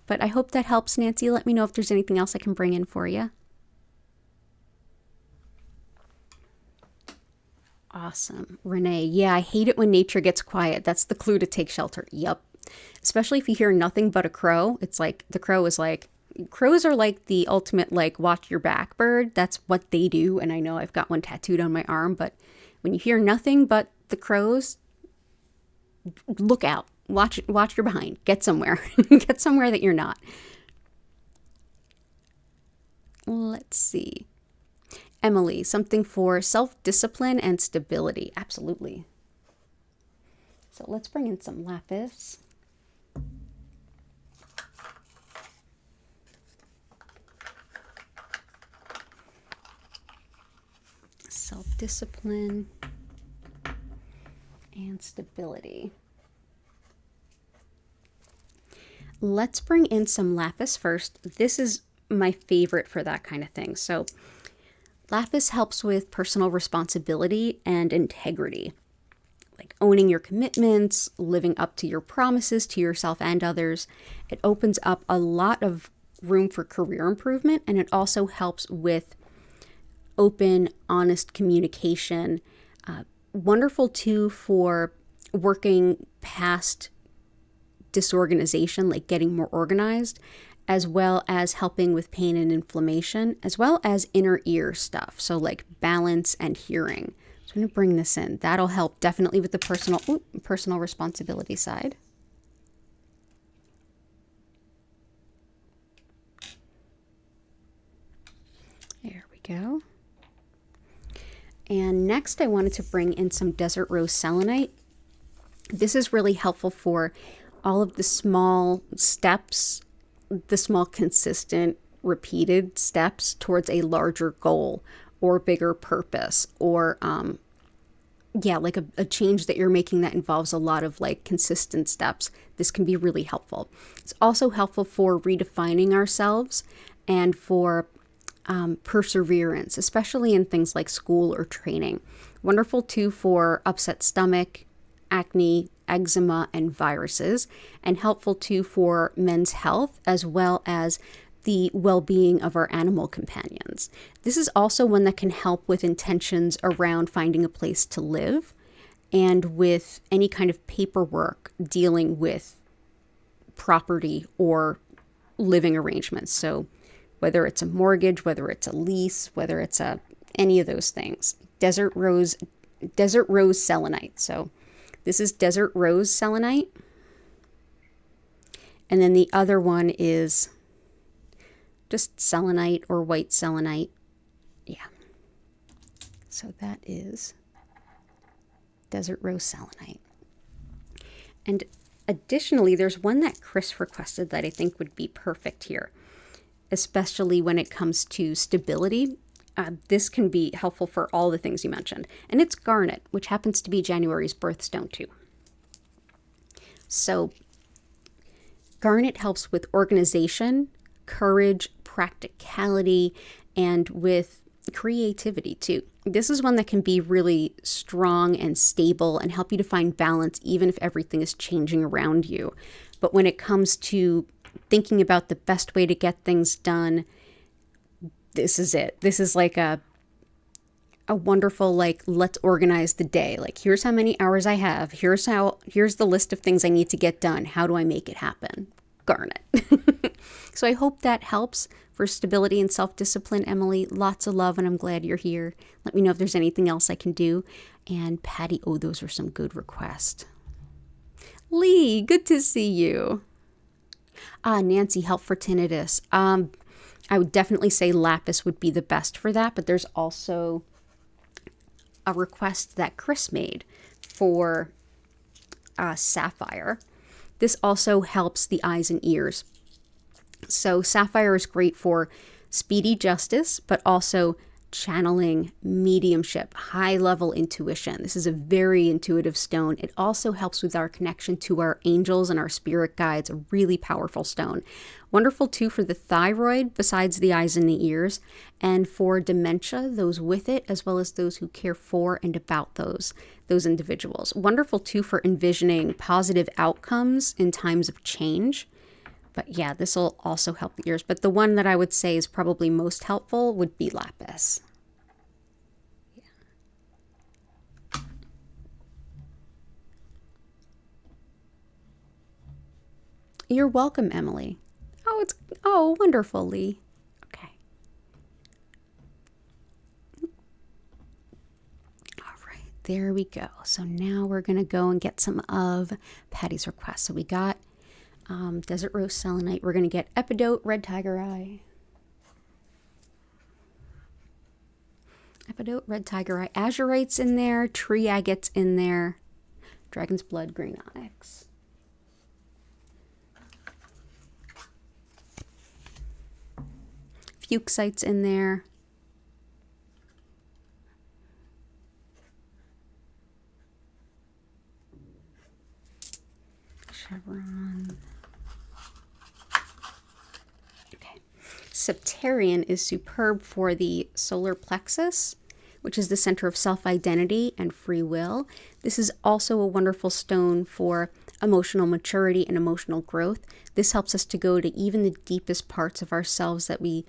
But I hope that helps, Nancy. Let me know if there's anything else I can bring in for you. Awesome. Renee, yeah, I hate it when nature gets quiet. That's the clue to take shelter. Yup. Especially if you hear nothing but a crow. It's like, the crow is like, crows are like the ultimate, like, watch your back bird. That's what they do. And I know I've got one tattooed on my arm, but when you hear nothing but the crows, look out. Watch your behind. Get somewhere. Get somewhere that you're not. Let's see. Emily, something for self-discipline and stability. Absolutely. So let's bring in some lapis. Self-discipline and stability. Let's bring in some lapis first. This is my favorite for that kind of thing. So lapis helps with personal responsibility and integrity, like owning your commitments, living up to your promises to yourself and others. It opens up a lot of room for career improvement, and it also helps with open, honest communication. Wonderful too for working past disorganization, like getting more organized, as well as helping with pain and inflammation, as well as inner ear stuff. So like balance and hearing. So I'm going to bring this in. That'll help definitely with the personal responsibility side. There we go. And next I wanted to bring in some desert rose selenite. This is really helpful for all of the small steps, the small consistent repeated steps towards a larger goal or bigger purpose, or like a change that you're making that involves a lot of like consistent steps. This can be really helpful. It's also helpful for redefining ourselves and for perseverance, especially in things like school or training. Wonderful too for upset stomach, acne, eczema, and viruses, and helpful too for men's health as well as the well-being of our animal companions. This is also one that can help with intentions around finding a place to live and with any kind of paperwork dealing with property or living arrangements. So whether it's a mortgage, whether it's a lease, whether it's any of those things. Desert rose selenite. So this is desert rose selenite. And then the other one is just selenite or white selenite. Yeah. So that is desert rose selenite. And additionally, there's one that Chris requested that I think would be perfect here, especially when it comes to stability. This can be helpful for all the things you mentioned. And it's garnet, which happens to be January's birthstone too. So garnet helps with organization, courage, practicality, and with creativity too. This is one that can be really strong and stable and help you to find balance even if everything is changing around you. But when it comes to thinking about the best way to get things done, this is it. This is like a wonderful, like, let's organize the day. Like, here's how many hours I have. Here's the list of things I need to get done. How do I make it happen? Garnet. So I hope that helps for stability and self-discipline, Emily. Lots of love, and I'm glad you're here. Let me know if there's anything else I can do. And Patty, oh, those are some good requests. Lee, good to see you. Nancy, help for tinnitus. I would definitely say lapis would be the best for that, but there's also a request that Chris made for sapphire. This also helps the eyes and ears. So sapphire is great for speedy justice, but also channeling, mediumship, high-level intuition. This is a very intuitive stone. It also helps with our connection to our angels and our spirit guides, a really powerful stone. Wonderful too for the thyroid, besides the eyes and the ears, and for dementia, those with it, as well as those who care for and about those individuals. Wonderful too for envisioning positive outcomes in times of change. But yeah, this will also help the ears. But the one that I would say is probably most helpful would be lapis. Yeah. You're welcome, Emily. Oh, wonderful, Lee. Okay. All right, there we go. So now we're going to go and get some of Patty's requests. So we got Desert Rose Selenite. We're going to get Epidote, Red Tiger Eye. Epidote, Red Tiger Eye. Azurite's in there. Tree Agate's in there. Dragon's Blood, Green Onyx. Fuchsite's in there. Chevron. Okay. Septarian is superb for the solar plexus, which is the center of self-identity and free will. This is also a wonderful stone for emotional maturity and emotional growth. This helps us to go to even the deepest parts of ourselves that we,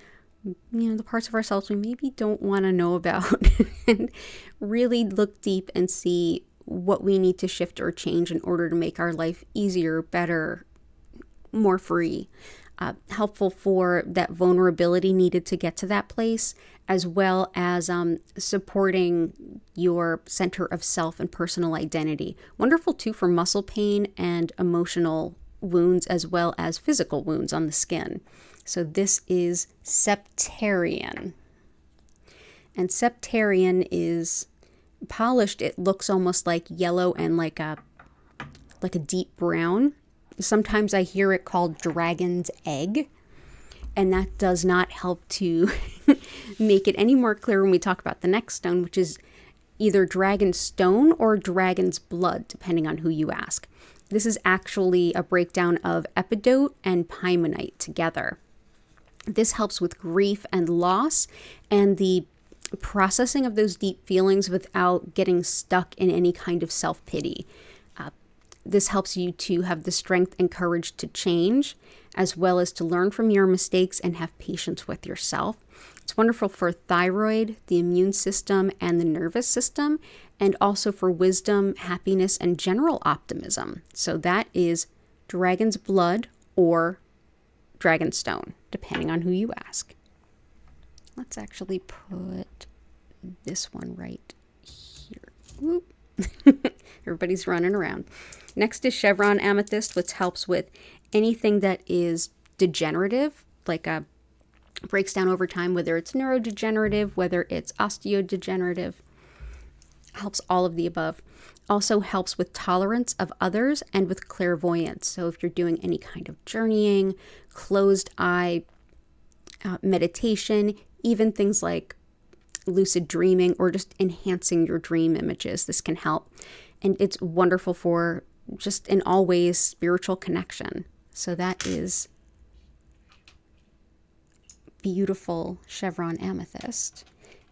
the parts of ourselves we maybe don't want to know about, and really look deep and see what we need to shift or change in order to make our life easier, better, more free. Helpful for that vulnerability needed to get to that place, as well as supporting your center of self and personal identity. Wonderful too for muscle pain and emotional wounds, as well as physical wounds on the skin. So this is Septarian. And Septarian is polished. It looks almost like yellow and like a deep brown. Sometimes I hear it called dragon's egg, and that does not help to make it any more clear when we talk about the next stone, which is either dragon stone or dragon's blood, depending on who you ask. This is actually a breakdown of epidote and pymonite together. This helps with grief and loss and the processing of those deep feelings without getting stuck in any kind of self-pity. This helps you to have the strength and courage to change, as well as to learn from your mistakes and have patience with yourself. It's wonderful for thyroid, the immune system, and the nervous system, and also for wisdom, happiness, and general optimism. So that is dragon's blood or dragonstone, depending on who you ask. Let's actually put this one right here. Whoop. Everybody's running around. Next is chevron amethyst, which helps with anything that is degenerative, like breaks down over time, whether it's neurodegenerative, whether it's osteodegenerative. Helps all of the above. Also helps with tolerance of others and with clairvoyance. So if you're doing any kind of journeying, closed eye meditation, even things like lucid dreaming or just enhancing your dream images. This can help. And it's wonderful for just in all ways spiritual connection. So that is beautiful chevron amethyst.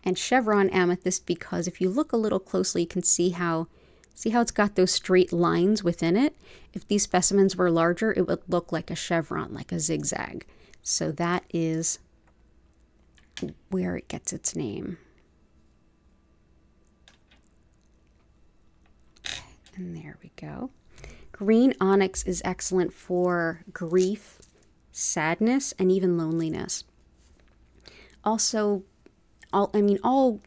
And chevron amethyst, because if you look a little closely, you can see how it's got those straight lines within it. If these specimens were larger, it would look like a chevron, like a zigzag. So that is where it gets its name. And there we go. Green onyx is excellent for grief, sadness, and even loneliness. Also, all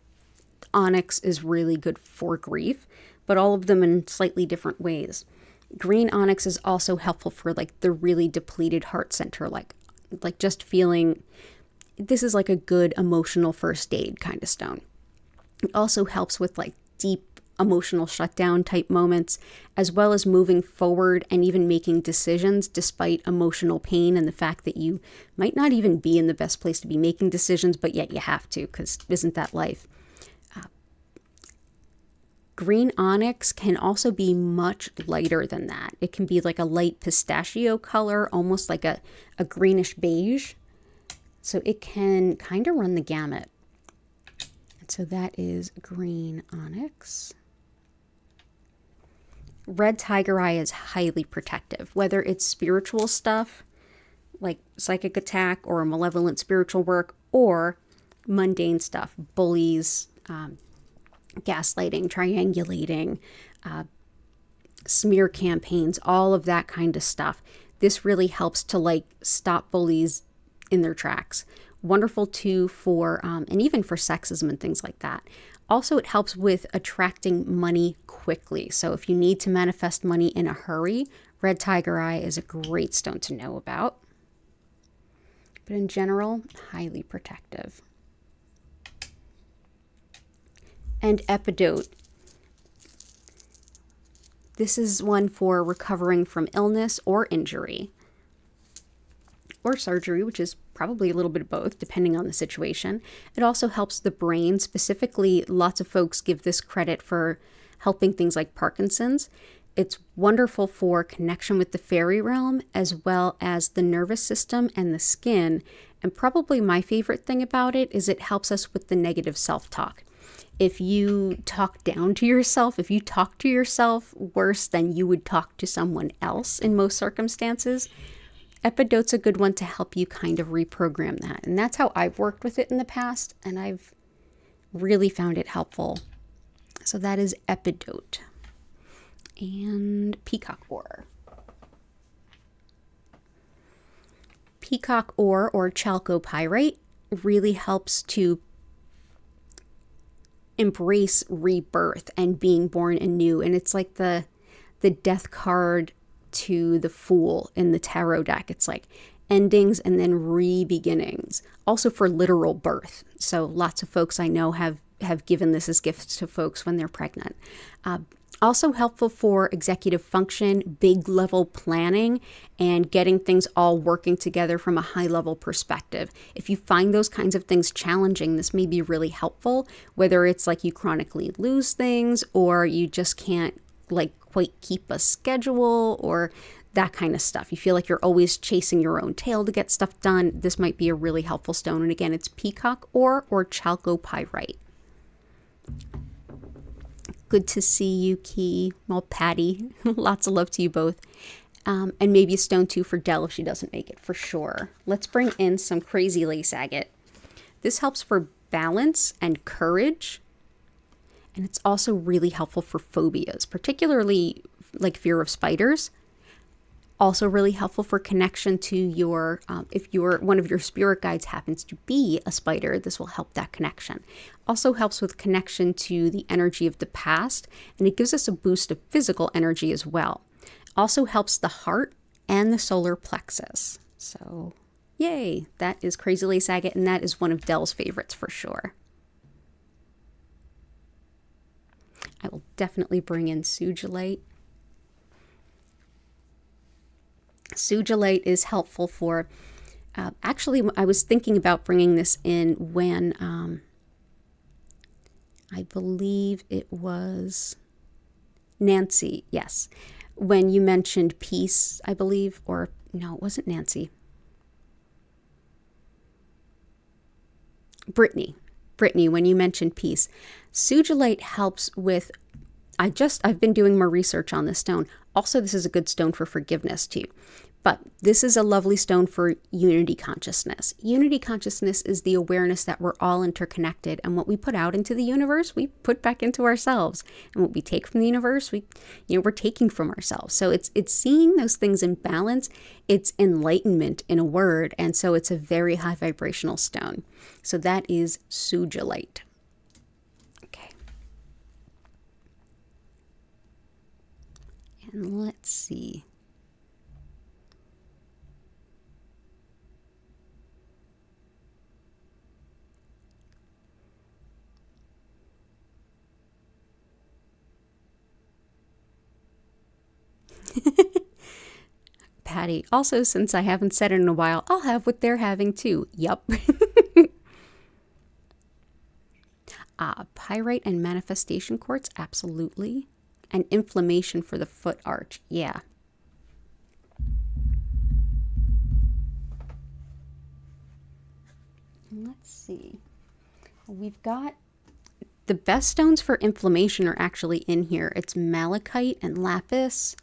onyx is really good for grief, but all of them in slightly different ways. Green onyx is also helpful for like the really depleted heart center, like just feeling this is like a good emotional first aid kind of stone. It also helps with like deep emotional shutdown type moments, as well as moving forward and even making decisions despite emotional pain and the fact that you might not even be in the best place to be making decisions, but yet you have to, because isn't that life? Green onyx can also be much lighter than that. It can be like a light pistachio color, almost like a greenish beige. So it can kind of run the gamut. And so that is green onyx. Red tiger eye is highly protective, whether it's spiritual stuff like psychic attack or malevolent spiritual work, or mundane stuff, bullies, gaslighting, triangulating, smear campaigns, all of that kind of stuff. This really helps to like stop bullies in their tracks. Wonderful too for, and even for sexism and things like that. Also, it helps with attracting money quickly. So if you need to manifest money in a hurry, red tiger eye is a great stone to know about. But in general, highly protective. And epidote. This is one for recovering from illness or injury, or surgery, which is probably a little bit of both, depending on the situation. It also helps the brain. Specifically, lots of folks give this credit for helping things like Parkinson's. It's wonderful for connection with the fairy realm, as well as the nervous system and the skin. And probably my favorite thing about it is it helps us with the negative self-talk. If you talk down to yourself, if you talk to yourself worse than you would talk to someone else in most circumstances, epidote's a good one to help you kind of reprogram that. And that's how I've worked with it in the past, and I've really found it helpful. So that is epidote. And peacock ore. Peacock ore or chalcopyrite really helps to embrace rebirth and being born anew. And it's like the death card to the Fool in the tarot deck. It's like endings and then re-beginnings. Also for literal birth. So lots of folks I know have given this as gifts to folks when they're pregnant. Also helpful for executive function, big level planning, and getting things all working together from a high level perspective. If you find those kinds of things challenging, this may be really helpful, whether it's like you chronically lose things or you just can't like quite keep a schedule or that kind of stuff. You feel like you're always chasing your own tail to get stuff done. This might be a really helpful stone. And again, it's peacock ore or chalcopyrite. Good to see you, Key. Well, Patty, lots of love to you both. And maybe a stone too for Dell if she doesn't make it, for sure. Let's bring in some crazy lace agate. This helps for balance and courage. And it's also really helpful for phobias, particularly like fear of spiders. Also really helpful for connection to your, if one of your spirit guides happens to be a spider, this will help that connection. Also helps with connection to the energy of the past, and it gives us a boost of physical energy as well. Also helps the heart and the solar plexus. So yay, that is crazy lace agate, and that is one of Dell's favorites for sure. I will definitely bring in sugilite. Sugilite is helpful for, actually, I was thinking about bringing this in when I believe it was Nancy, yes. When you mentioned peace, I believe, or no, it wasn't Nancy. Brittany, when you mentioned peace. Sugilite helps with, I've been doing more research on this stone. Also, this is a good stone for forgiveness too. But this is a lovely stone for unity consciousness. Unity consciousness is the awareness that we're all interconnected, and what we put out into the universe, we put back into ourselves. And what we take from the universe, we're taking from ourselves. So it's seeing those things in balance. It's enlightenment in a word, and so it's a very high vibrational stone. So that is Sugilite. Okay. And let's see. Patty, also, since I haven't said it in a while, I'll have what they're having too. Yup. Pyrite and manifestation quartz, absolutely. And inflammation for the foot arch, yeah. Let's see. We've got the best stones for inflammation are actually in here. It's malachite and lapis.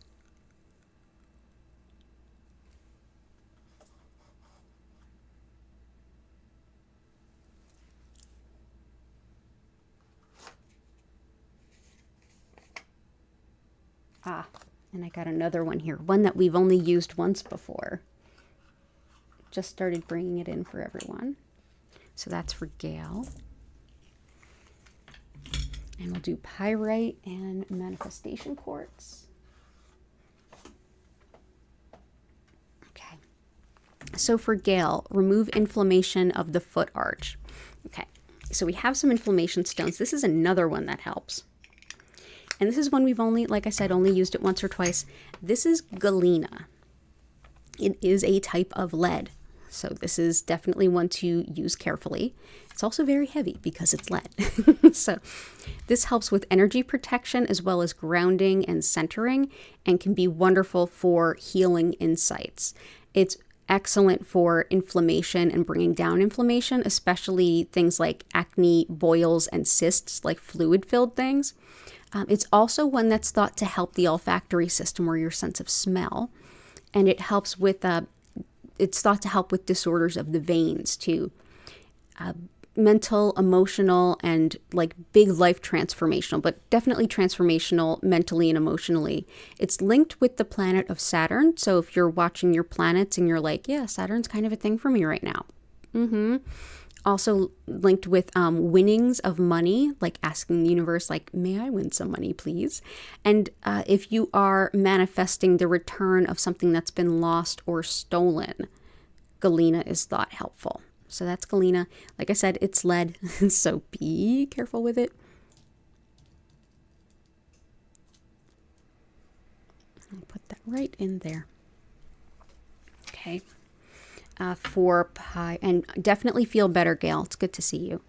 And I got another one here, one that we've only used once before. Just started bringing it in for everyone. So that's for Gail. And we'll do pyrite and manifestation quartz. Okay. So for Gail, remove inflammation of the foot arch. Okay. So we have some inflammation stones. This is another one that helps. And this is one we've only, like I said, only used it once or twice. This is galena. It is a type of lead. So this is definitely one to use carefully. It's also very heavy because it's lead. So this helps with energy protection as well as grounding and centering, and can be wonderful for healing insights. It's excellent for inflammation and bringing down inflammation, especially things like acne, boils, and cysts, like fluid-filled things. It's also one that's thought to help the olfactory system or your sense of smell. And it helps with, it's thought to help with disorders of the veins too. Mental, emotional, and like big life transformational, but definitely transformational mentally and emotionally. It's linked with the planet of Saturn. So if you're watching your planets and you're like, yeah, Saturn's kind of a thing for me right now. Also linked with winnings of money, like asking the universe, like, may I win some money, please? And if you are manifesting the return of something that's been lost or stolen, galena is thought helpful. So that's galena. Like I said, it's lead, so be careful with it. I'll put that right in there. Okay. For and definitely feel better, Gail. It's good to see you.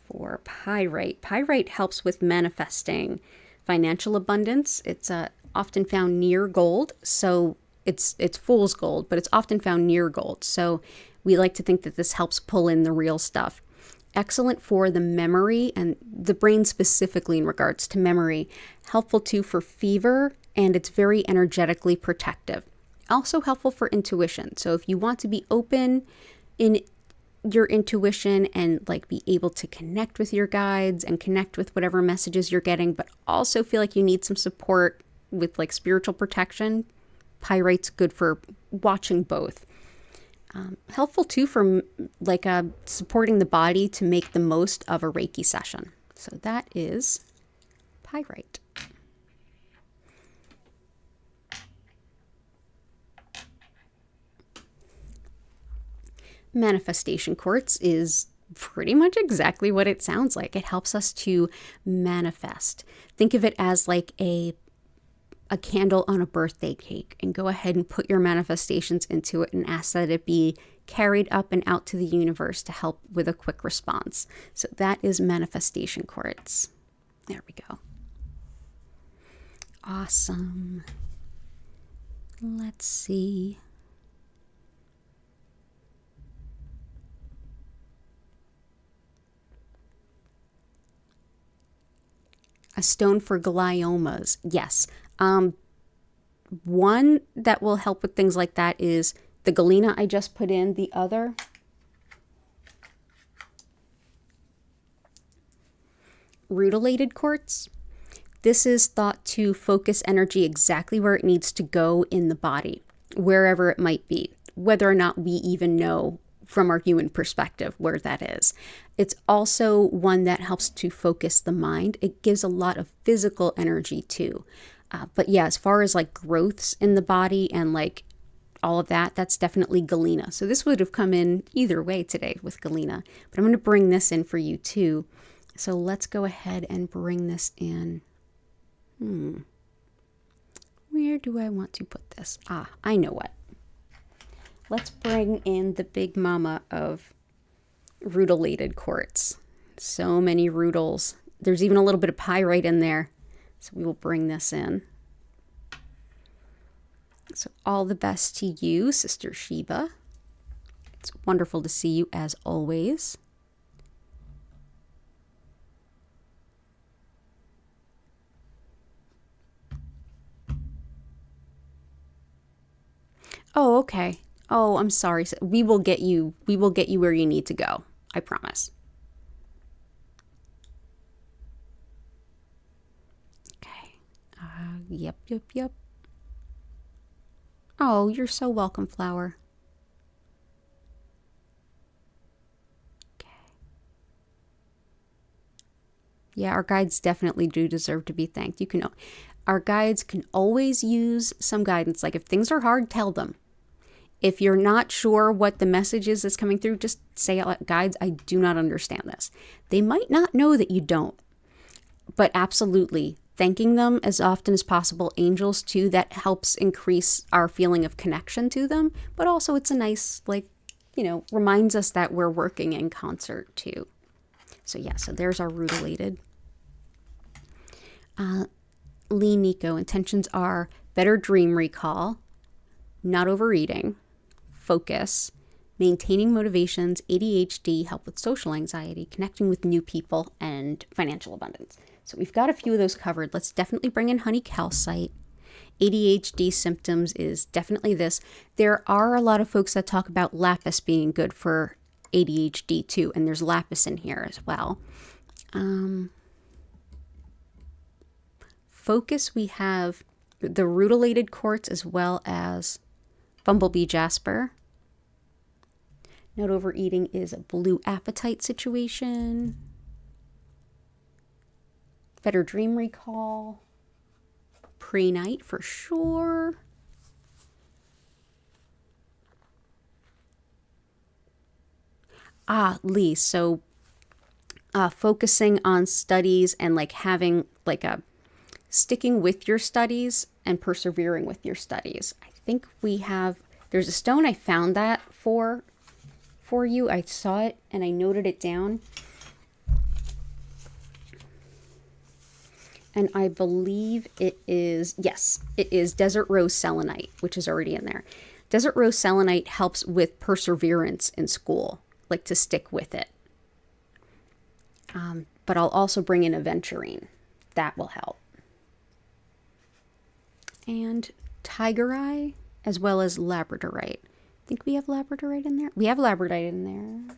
For pyrite helps with manifesting financial abundance. It's often found near gold, so it's fool's gold, but it's often found near gold. So we like to think that this helps pull in the real stuff. Excellent for the memory and the brain specifically in regards to memory. Helpful too for fever, and it's very energetically protective. Also helpful for intuition. So if you want to be open in your intuition and like be able to connect with your guides and connect with whatever messages you're getting, but also feel like you need some support with like spiritual protection, pyrite's good for watching both. Helpful too for like supporting the body to make the most of a Reiki session. So that is pyrite. Manifestation quartz is pretty much exactly what it sounds like. It helps us to manifest. Think of it as like a a candle on a birthday cake and go ahead and put your manifestations into it and ask that it be carried up and out to the universe to help with a quick response. So that is manifestation quartz. There we go. Awesome. Let's see. A stone for gliomas. Yes. One that will help with things like that is the galena I just put in. The other, rutilated quartz. This is thought to focus energy exactly where it needs to go in the body, wherever it might be, whether or not we even know from our human perspective where that is. It's also one that helps to focus the mind. It gives a lot of physical energy too. But yeah, as far as like growths in the body and like all of that, that's definitely galena. So this would have come in either way today with galena, but I'm going to bring this in for you too. So let's go ahead and bring this in. Where do I want to put this? I know what. Let's bring in the big mama of rutilated quartz. So many rutils. There's even a little bit of pyrite in there. So we will bring this in. So all the best to you, Sister Sheba. It's wonderful to see you as always. Oh, okay. Oh, I'm sorry. We will get you where you need to go. I promise. Okay. Yep. Oh, you're so welcome, flower. Okay. Yeah, our guides definitely do deserve to be thanked. Our guides can always use some guidance. Like if things are hard, tell them. If you're not sure what the message is that's coming through, just say out loud, guides, I do not understand this. They might not know that you don't, but absolutely thanking them as often as possible. Angels too, that helps increase our feeling of connection to them, but also it's a nice, reminds us that we're working in concert too. So yeah, so there's our rutilated. Lee Nico, intentions are better dream recall, not overeating, focus, maintaining motivations, ADHD, help with social anxiety, connecting with new people, and financial abundance. So we've got a few of those covered. Let's definitely bring in honey calcite. ADHD symptoms is definitely this. There are a lot of folks that talk about lapis being good for ADHD too, and there's lapis in here as well. Focus, we have the rutilated quartz as well as bumblebee jasper. Not overeating is a blue apatite situation. Better dream recall. Pre-night for sure. Lee, so focusing on studies and having sticking with your studies and persevering with your studies. I think there's a stone I found that for you. I saw it and I noted it down. And I believe it is desert rose selenite, which is already in there. Desert rose selenite helps with perseverance in school, to stick with it. But I'll also bring in aventurine. That will help. And tiger eye, as well as labradorite. I think we have labradorite in there. We have labradorite in there.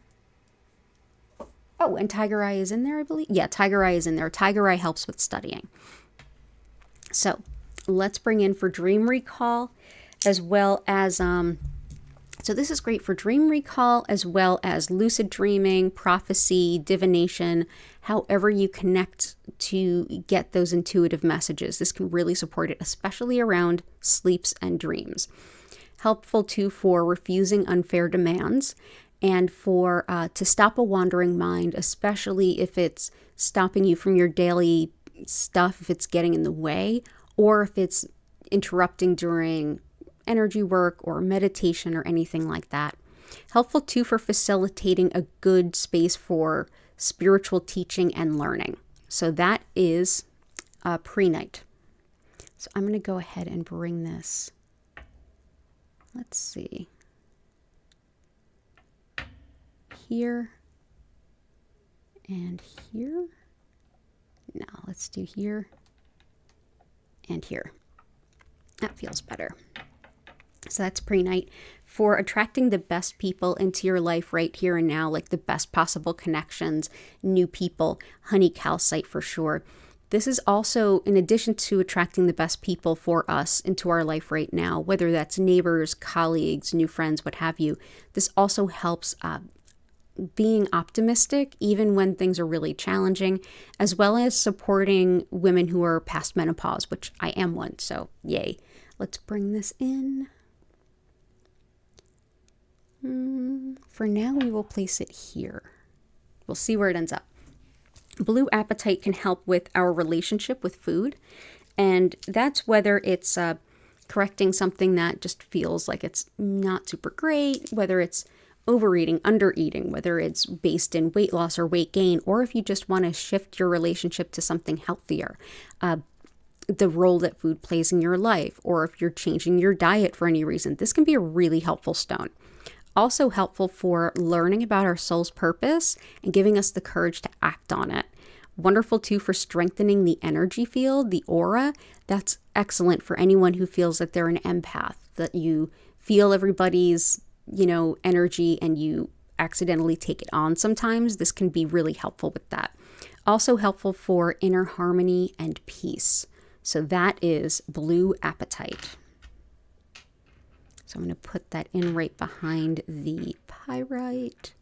Oh, and tiger eye is in there, I believe. Yeah, tiger eye is in there. Tiger eye helps with studying. So let's bring in for dream recall, as well as, so this is great for dream recall, as well as lucid dreaming, prophecy, divination, however you connect to get those intuitive messages. This can really support it, especially around sleeps and dreams. Helpful too for refusing unfair demands and for to stop a wandering mind, especially if it's stopping you from your daily stuff, if it's getting in the way, or if it's interrupting during energy work or meditation or anything like that. Helpful too for facilitating a good space for spiritual teaching and learning. So that is pre-night. So I'm going to go ahead and bring this. Let's see. Here and here. Now let's do here and here. That feels better. So that's pre-night for attracting the best people into your life right here and now, like the best possible connections, new people, honey calcite for sure. This is also, in addition to attracting the best people for us into our life right now, whether that's neighbors, colleagues, new friends, what have you, this also helps being optimistic even when things are really challenging, as well as supporting women who are past menopause, which I am one, so yay. Let's bring this in. For now, we will place it here. We'll see where it ends up. Blue apatite can help with our relationship with food, and that's whether it's correcting something that just feels like it's not super great, whether it's overeating, undereating, whether it's based in weight loss or weight gain, or if you just want to shift your relationship to something healthier, the role that food plays in your life, or if you're changing your diet for any reason, this can be a really helpful stone. Also helpful for learning about our soul's purpose and giving us the courage to act on it. Wonderful too for strengthening the energy field, the aura. That's excellent for anyone who feels that they're an empath, that you feel everybody's, energy and you accidentally take it on sometimes. This can be really helpful with that. Also helpful for inner harmony and peace. So that is blue apatite. So I'm going to put that in right behind the pyrite.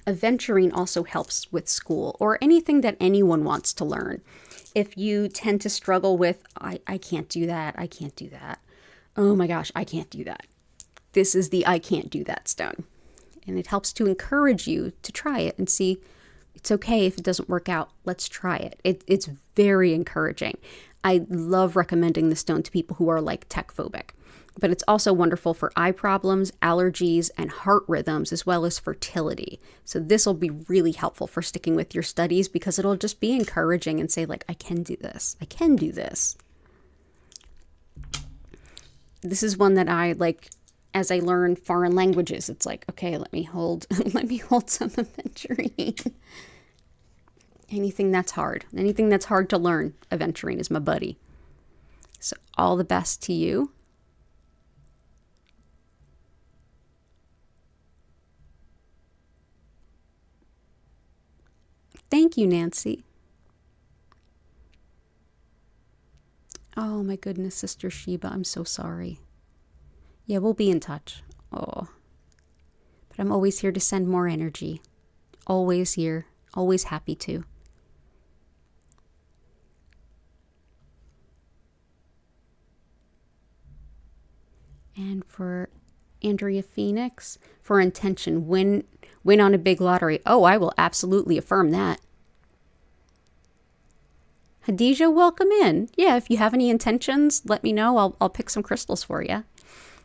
Aventurine also helps with school or anything that anyone wants to learn. If you tend to struggle with, I can't do that, I can't do that. Oh my gosh, I can't do that. This is the I can't do that stone. And it helps to encourage you to try it and see it's okay if it doesn't work out. Let's try it. It's very encouraging. I love recommending the stone to people who are like tech phobic. But it's also wonderful for eye problems, allergies, and heart rhythms, as well as fertility. So this will be really helpful for sticking with your studies because it'll just be encouraging and say like, I can do this. I can do this. This is one that I like as I learn foreign languages. It's like, okay, let me hold some aventurine. Anything that's hard to learn, aventurine is my buddy. So all the best to you. Thank you, Nancy. Oh my goodness, Sister Sheba, I'm so sorry. Yeah, we'll be in touch. Oh, but I'm always here to send more energy. Always here, always happy to. And for Andrea Phoenix, for intention, win on a big lottery. Oh, I will absolutely affirm that. Hadija, welcome in. Yeah, if you have any intentions, let me know. I'll pick some crystals for you.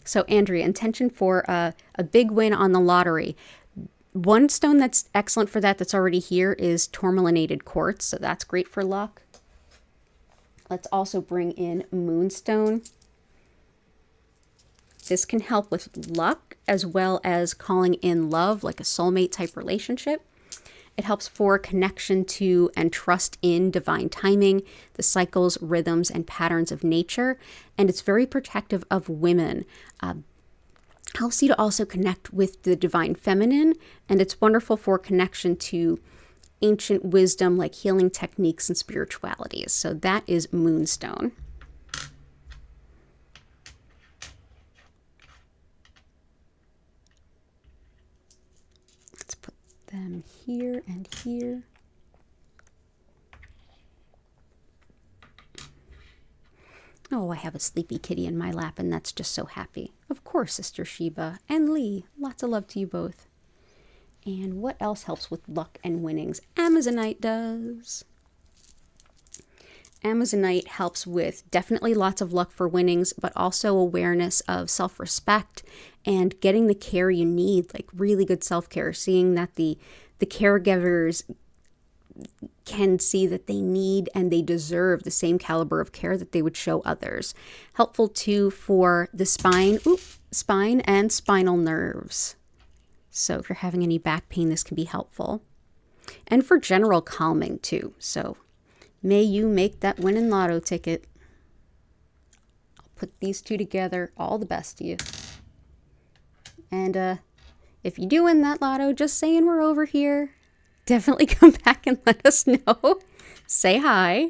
So Andrea, intention for a big win on the lottery. One stone that's excellent for that that's already here is tourmalinated quartz. So that's great for luck. Let's also bring in moonstone. This can help with luck as well as calling in love, like a soulmate type relationship. It helps for connection to and trust in divine timing, the cycles, rhythms, and patterns of nature. And it's very protective of women. Helps you to also connect with the divine feminine. And it's wonderful for connection to ancient wisdom like healing techniques and spiritualities. So that is moonstone. Them here and here. Oh, I have a sleepy kitty in my lap, and that's just so happy. Of course, Sister Sheba and Lee. Lots of love to you both. And what else helps with luck and winnings? Amazonite does. Amazonite helps with definitely lots of luck for winnings, but also awareness of self-respect and getting the care you need, like really good self-care, seeing that the caregivers can see that they need and they deserve the same caliber of care that they would show others. Helpful too for the spine and spinal nerves. So if you're having any back pain, this can be helpful. And for general calming too. So may you make that winning lotto ticket. I'll put these two together. All the best to you. And if you do win that lotto, just saying we're over here. Definitely come back and let us know. Say hi.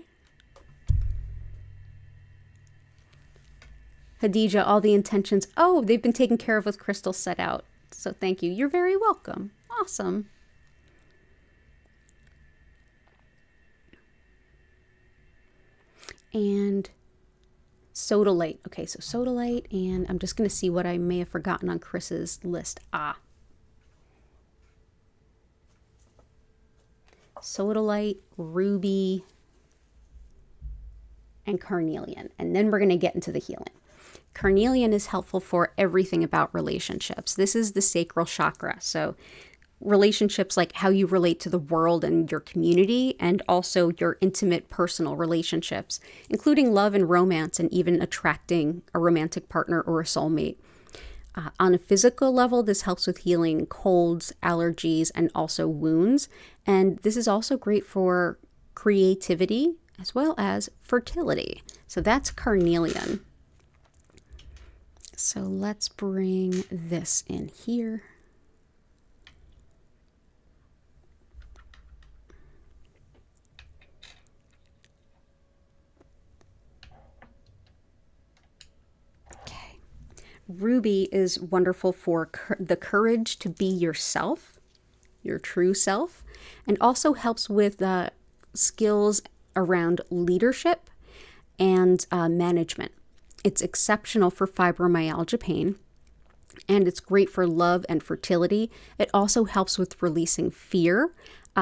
Hadija, all the intentions. Oh, they've been taken care of with crystals set out. So thank you. You're very welcome. Awesome. And sodalite. Okay, so sodalite, and I'm just going to see what I may have forgotten on Chris's list. Sodalite, ruby, and carnelian. And then we're going to get into the healing. Carnelian is helpful for everything about relationships. This is the sacral chakra. So relationships, like how you relate to the world and your community, and also your intimate personal relationships, including love and romance, and even attracting a romantic partner or a soulmate. On a physical level, this helps with healing colds, allergies, and also wounds. And this is also great for creativity as well as fertility. So that's carnelian. So let's bring this in here. Ruby is wonderful for the courage to be yourself, your true self, and also helps with skills around leadership and management. It's exceptional for fibromyalgia pain, and it's great for love and fertility. It also helps with releasing fear,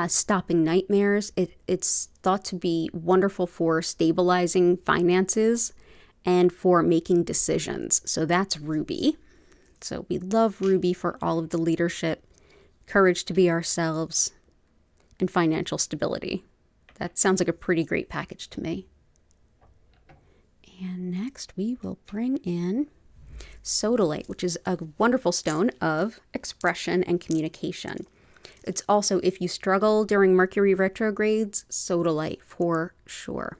stopping nightmares. It's thought to be wonderful for stabilizing finances and for making decisions. So that's ruby. So we love ruby for all of the leadership, courage to be ourselves, and financial stability. That sounds like a pretty great package to me. And next we will bring in sodalite, which is a wonderful stone of expression and communication. It's also, if you struggle during Mercury retrogrades, sodalite for sure.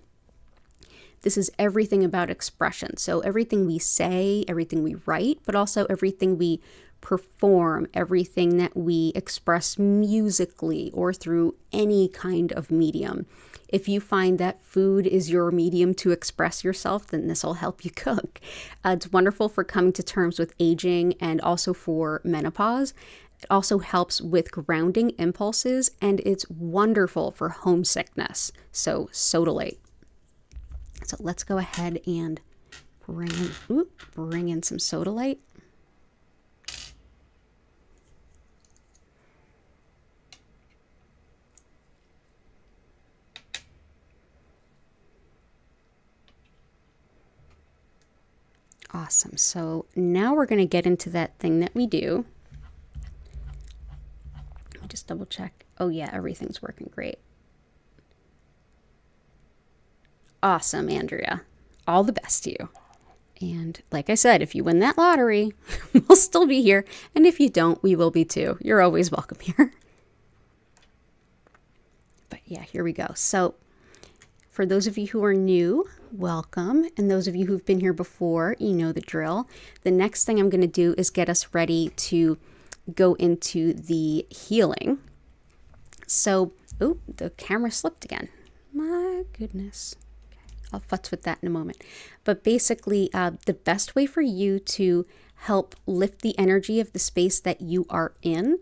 This is everything about expression. So everything we say, everything we write, but also everything we perform, everything that we express musically or through any kind of medium. If you find that food is your medium to express yourself, then this will help you cook. It's wonderful for coming to terms with aging and also for menopause. It also helps with grounding impulses, and it's wonderful for homesickness. So sodalite. So let's go ahead and bring in some sodalite. Awesome. So now we're going to get into that thing that we do. Let me just double check. Oh yeah, everything's working great. Awesome, Andrea. All the best to you. And like I said, if you win that lottery, we'll still be here. And if you don't, we will be too. You're always welcome here. But yeah, here we go. So for those of you who are new, welcome. And those of you who've been here before, you know the drill. The next thing I'm going to do is get us ready to go into the healing. So, the camera slipped again. My goodness. I'll futz with that in a moment. But basically, the best way for you to help lift the energy of the space that you are in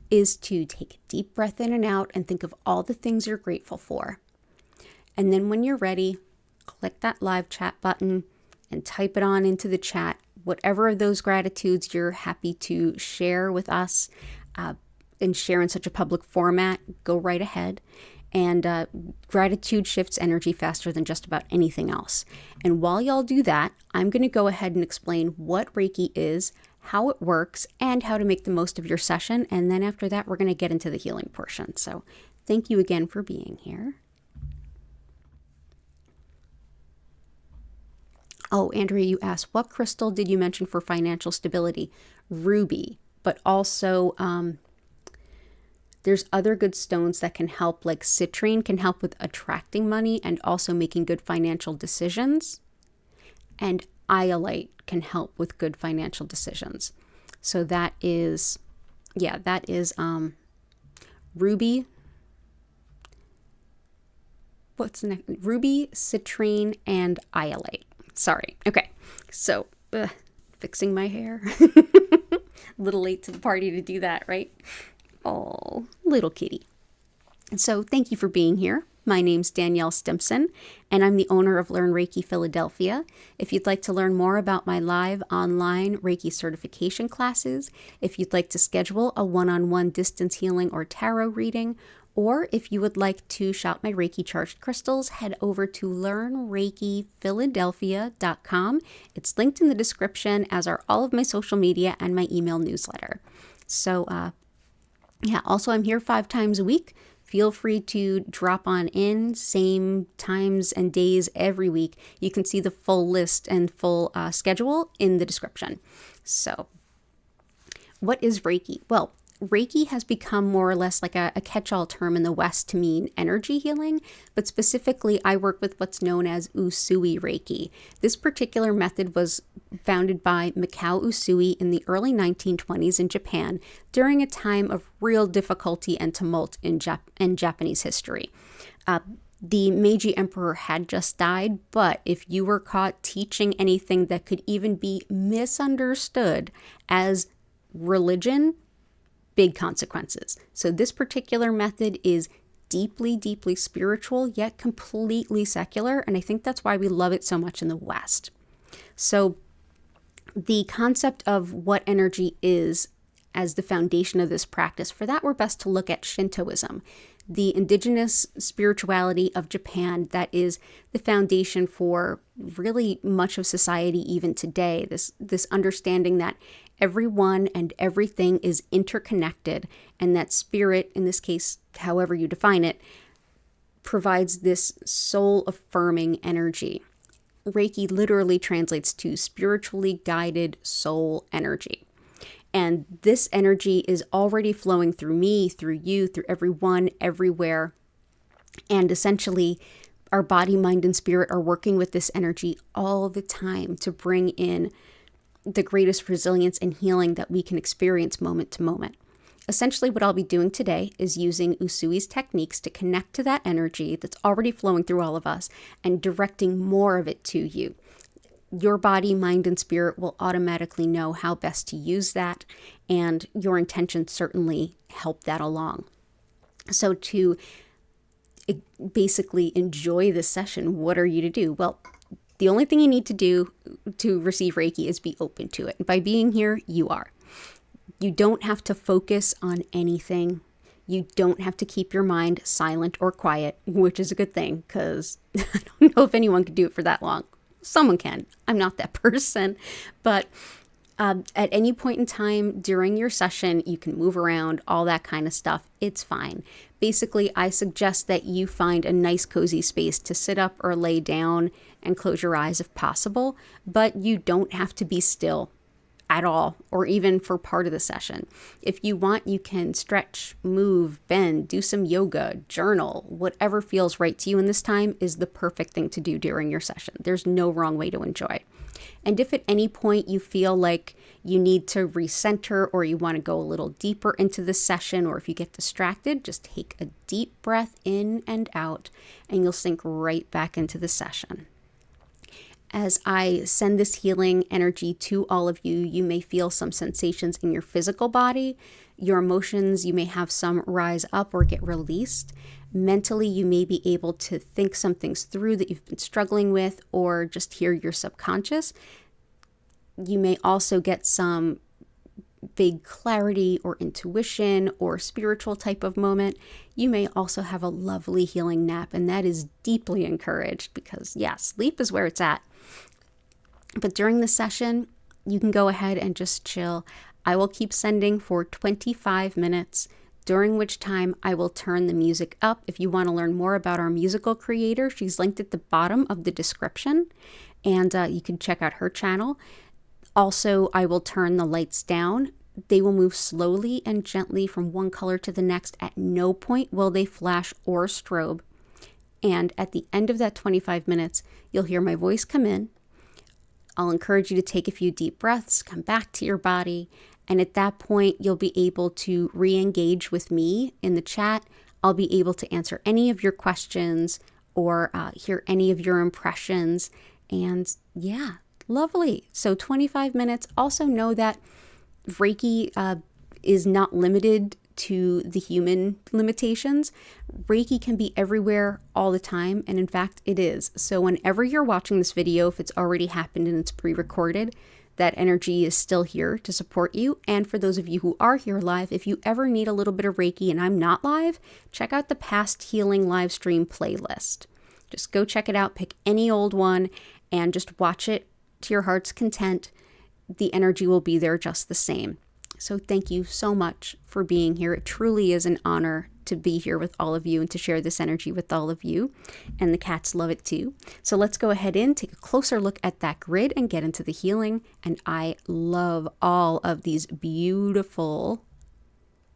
is to take a deep breath in and out and think of all the things you're grateful for. And then when you're ready, click that live chat button and type it on into the chat. Whatever of those gratitudes you're happy to share with us, and share in such a public format, go right ahead. And gratitude shifts energy faster than just about anything else. And while y'all do that, I'm going to go ahead and explain what Reiki is, how it works, and how to make the most of your session. And then after that, we're going to get into the healing portion. So thank you again for being here. Oh, Andrea, you asked, what crystal did you mention for financial stability? Ruby, but also there's other good stones that can help, like citrine can help with attracting money and also making good financial decisions. And iolite can help with good financial decisions. So that is ruby. What's the next? Ruby, citrine, and iolite. Sorry. Okay. So fixing my hair. A little late to the party to do that, right? Oh, little kitty. So thank you for being here. My name's Danielle Stimpson, and I'm the owner of Learn Reiki Philadelphia. If you'd like to learn more about my live online Reiki certification classes, if you'd like to schedule a one-on-one distance healing or tarot reading, or if you would like to shop my Reiki charged crystals, head over to learnreikiphiladelphia.com. It's linked in the description, as are all of my social media and my email newsletter. So, also I'm here 5 times a week. Feel free to drop on in, same times and days every week. You can see the full list and full schedule in the description. So, what is Reiki? Well, Reiki has become more or less like a catch-all term in the West to mean energy healing, but specifically I work with what's known as Usui Reiki. This particular method was founded by Mikao Usui in the early 1920s in Japan during a time of real difficulty and tumult in Japanese history. The Meiji Emperor had just died, but if you were caught teaching anything that could even be misunderstood as religion, big consequences. So this particular method is deeply, deeply spiritual, yet completely secular. And I think that's why we love it so much in the West. So the concept of what energy is as the foundation of this practice, for that, we're best to look at Shintoism, the indigenous spirituality of Japan that is the foundation for really much of society even today. This understanding that everyone and everything is interconnected, and that spirit, in this case, however you define it, provides this soul-affirming energy. Reiki literally translates to spiritually guided soul energy. And this energy is already flowing through me, through you, through everyone, everywhere. And essentially, our body, mind, and spirit are working with this energy all the time to bring in the greatest resilience and healing that we can experience moment to moment. Essentially, what I'll be doing today is using Usui's techniques to connect to that energy that's already flowing through all of us and directing more of it to you. Your body, mind, and spirit will automatically know how best to use that, and your intentions certainly help that along. So to basically enjoy this session, what are you to do? Well, the only thing you need to do to receive Reiki is be open to it. And by being here, you are. You don't have to focus on anything. You don't have to keep your mind silent or quiet, which is a good thing, because I don't know if anyone could do it for that long. Someone can. I'm not that person. But at any point in time during your session, you can move around, all that kind of stuff. It's fine. Basically, I suggest that you find a nice cozy space to sit up or lay down and close your eyes if possible, but you don't have to be still at all, or even for part of the session. If you want, you can stretch, move, bend, do some yoga, journal, whatever feels right to you in this time is the perfect thing to do during your session. There's no wrong way to enjoy. And if at any point you feel like you need to recenter or you want to go a little deeper into the session, or if you get distracted, just take a deep breath in and out and you'll sink right back into the session. As I send this healing energy to all of you, you may feel some sensations in your physical body. Your emotions, you may have some rise up or get released. Mentally, you may be able to think some things through that you've been struggling with, or just hear your subconscious. You may also get some big clarity or intuition or spiritual type of moment, you may also have a lovely healing nap, and that is deeply encouraged because, yeah, sleep is where it's at. But during the session, you can go ahead and just chill. I will keep sending for 25 minutes, during which time I will turn the music up. If you want to learn more about our musical creator, she's linked at the bottom of the description, and you can check out her channel. Also, I will turn the lights down. They will move slowly and gently from one color to the next. At no point will they flash or strobe. And at the end of that 25 minutes, you'll hear my voice come in. I'll encourage you to take a few deep breaths, come back to your body, and at that point, you'll be able to re-engage with me in the chat. I'll be able to answer any of your questions or hear any of your impressions. And yeah, lovely. So 25 minutes. Also know that Reiki is not limited to the human limitations. Reiki can be everywhere all the time, and in fact it is. So whenever you're watching this video, if it's already happened and it's pre-recorded, that energy is still here to support you. And for those of you who are here live, if you ever need a little bit of Reiki and I'm not live, check out the past healing live stream playlist. Just go check it out, pick any old one, and just watch it to your heart's content. The energy will be there just the same. So thank you so much for being here. It truly is an honor to be here with all of you and to share this energy with all of you. And the cats love it too. So let's go ahead and take a closer look at that grid and get into the healing. And I love all of these beautiful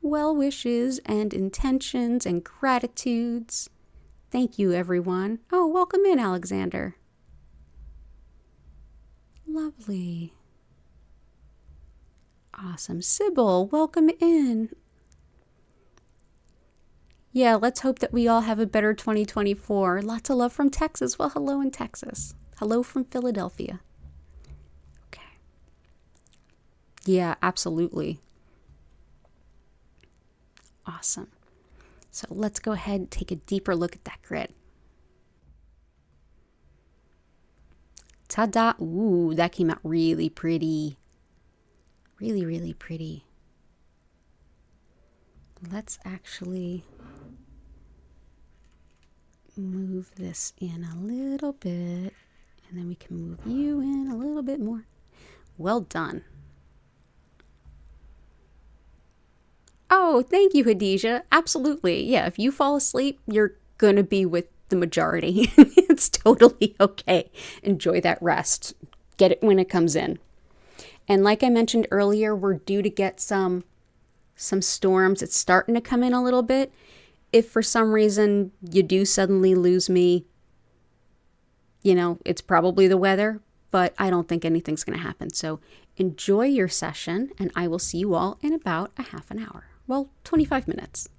well wishes and intentions and gratitudes. Thank you, everyone. Oh, welcome in, Alexander. Lovely. Awesome. Sybil, welcome in. Yeah, let's hope that we all have a better 2024. Lots of love from Texas. Well, hello in Texas. Hello from Philadelphia. Okay. Yeah, absolutely. Awesome. So let's go ahead and take a deeper look at that grid. Ta-da! Ooh, that came out really pretty. Really, really pretty. Let's actually move this in a little bit, and then we can move you in a little bit more. Well done. Oh, thank you, Khadijah. Absolutely. Yeah, if you fall asleep, you're going to be with the majority. It's totally okay. Enjoy that rest. Get it when it comes in. And like I mentioned earlier, we're due to get some storms. It's starting to come in a little bit. If for some reason you do suddenly lose me, you know, it's probably the weather, but I don't think anything's going to happen. So enjoy your session, and I will see you all in about a half an hour. Well, 25 minutes.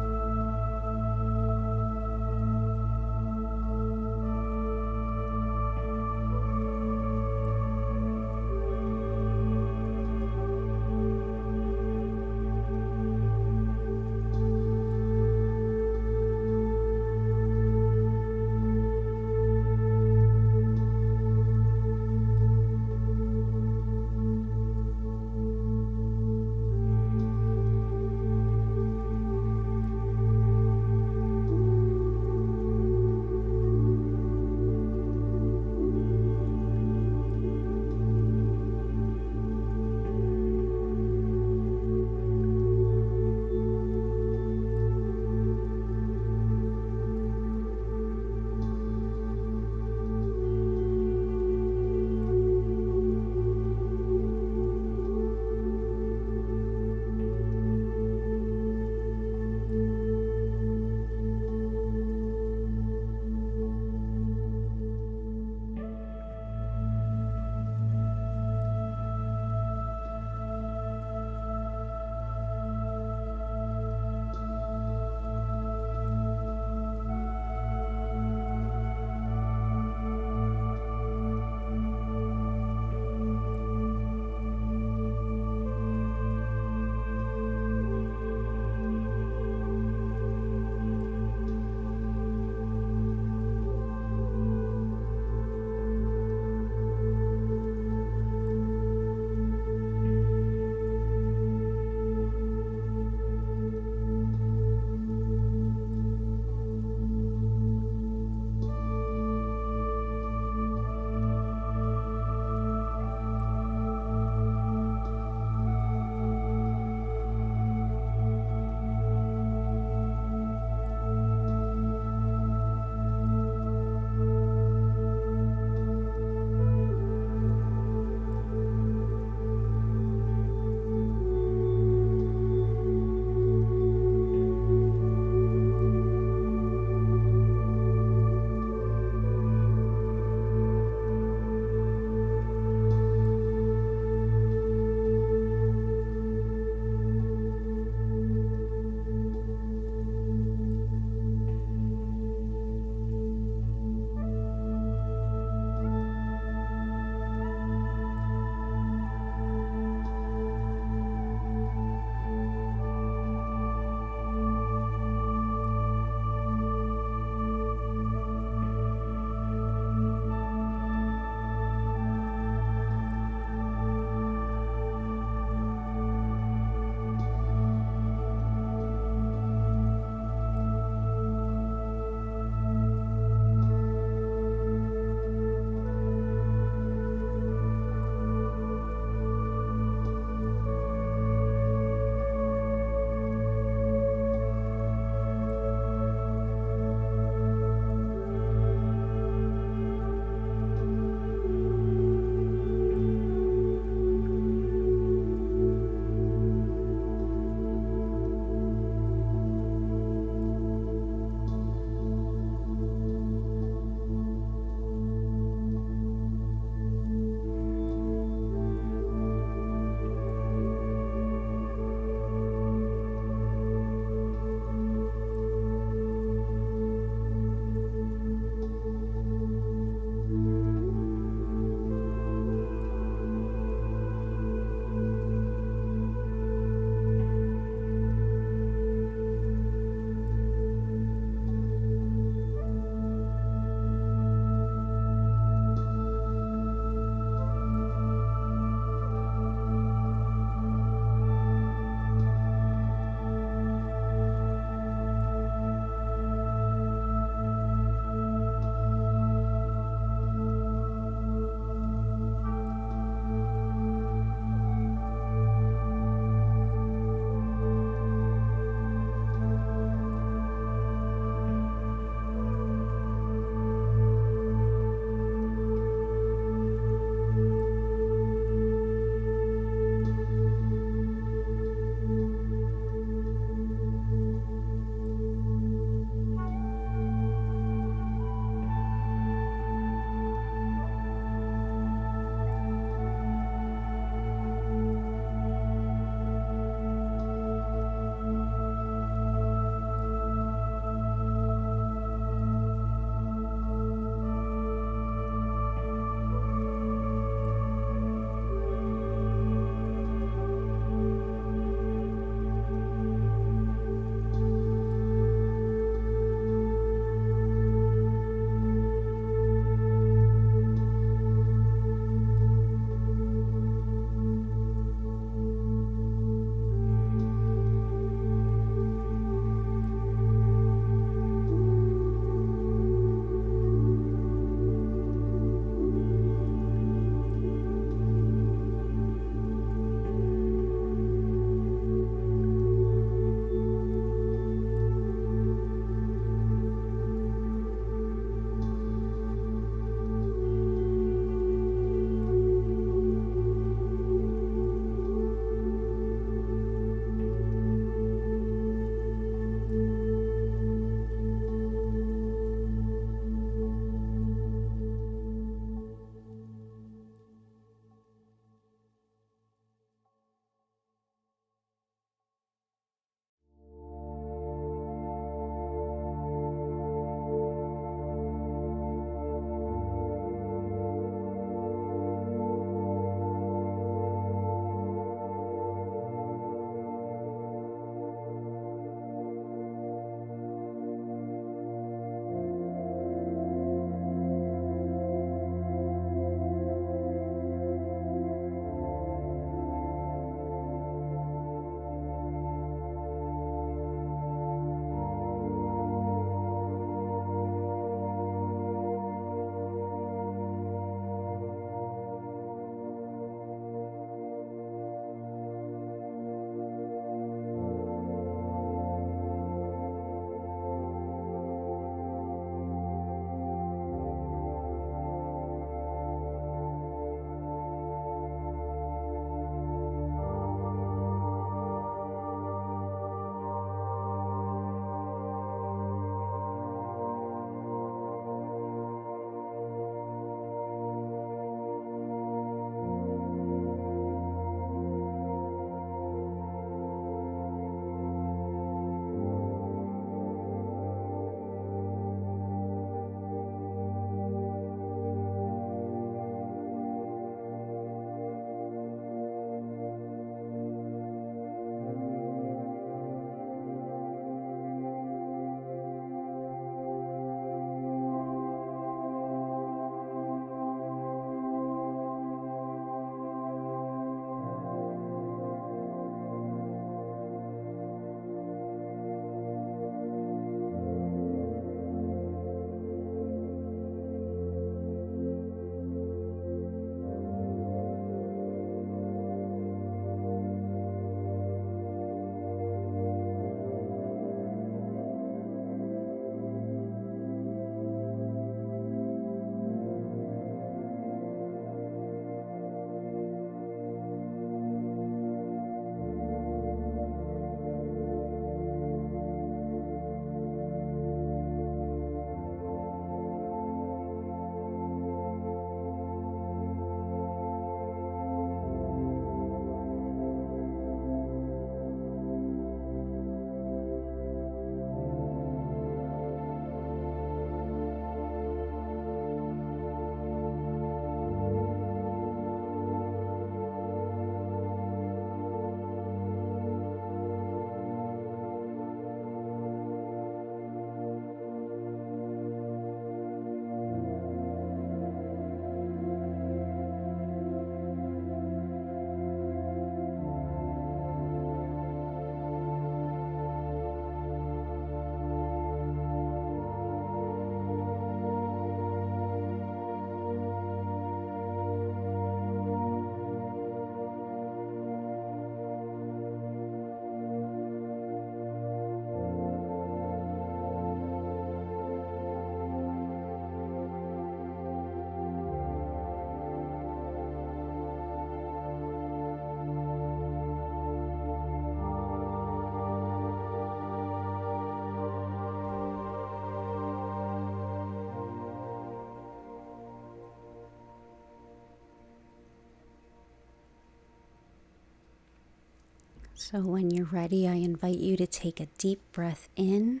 So when you're ready, I invite you to take a deep breath in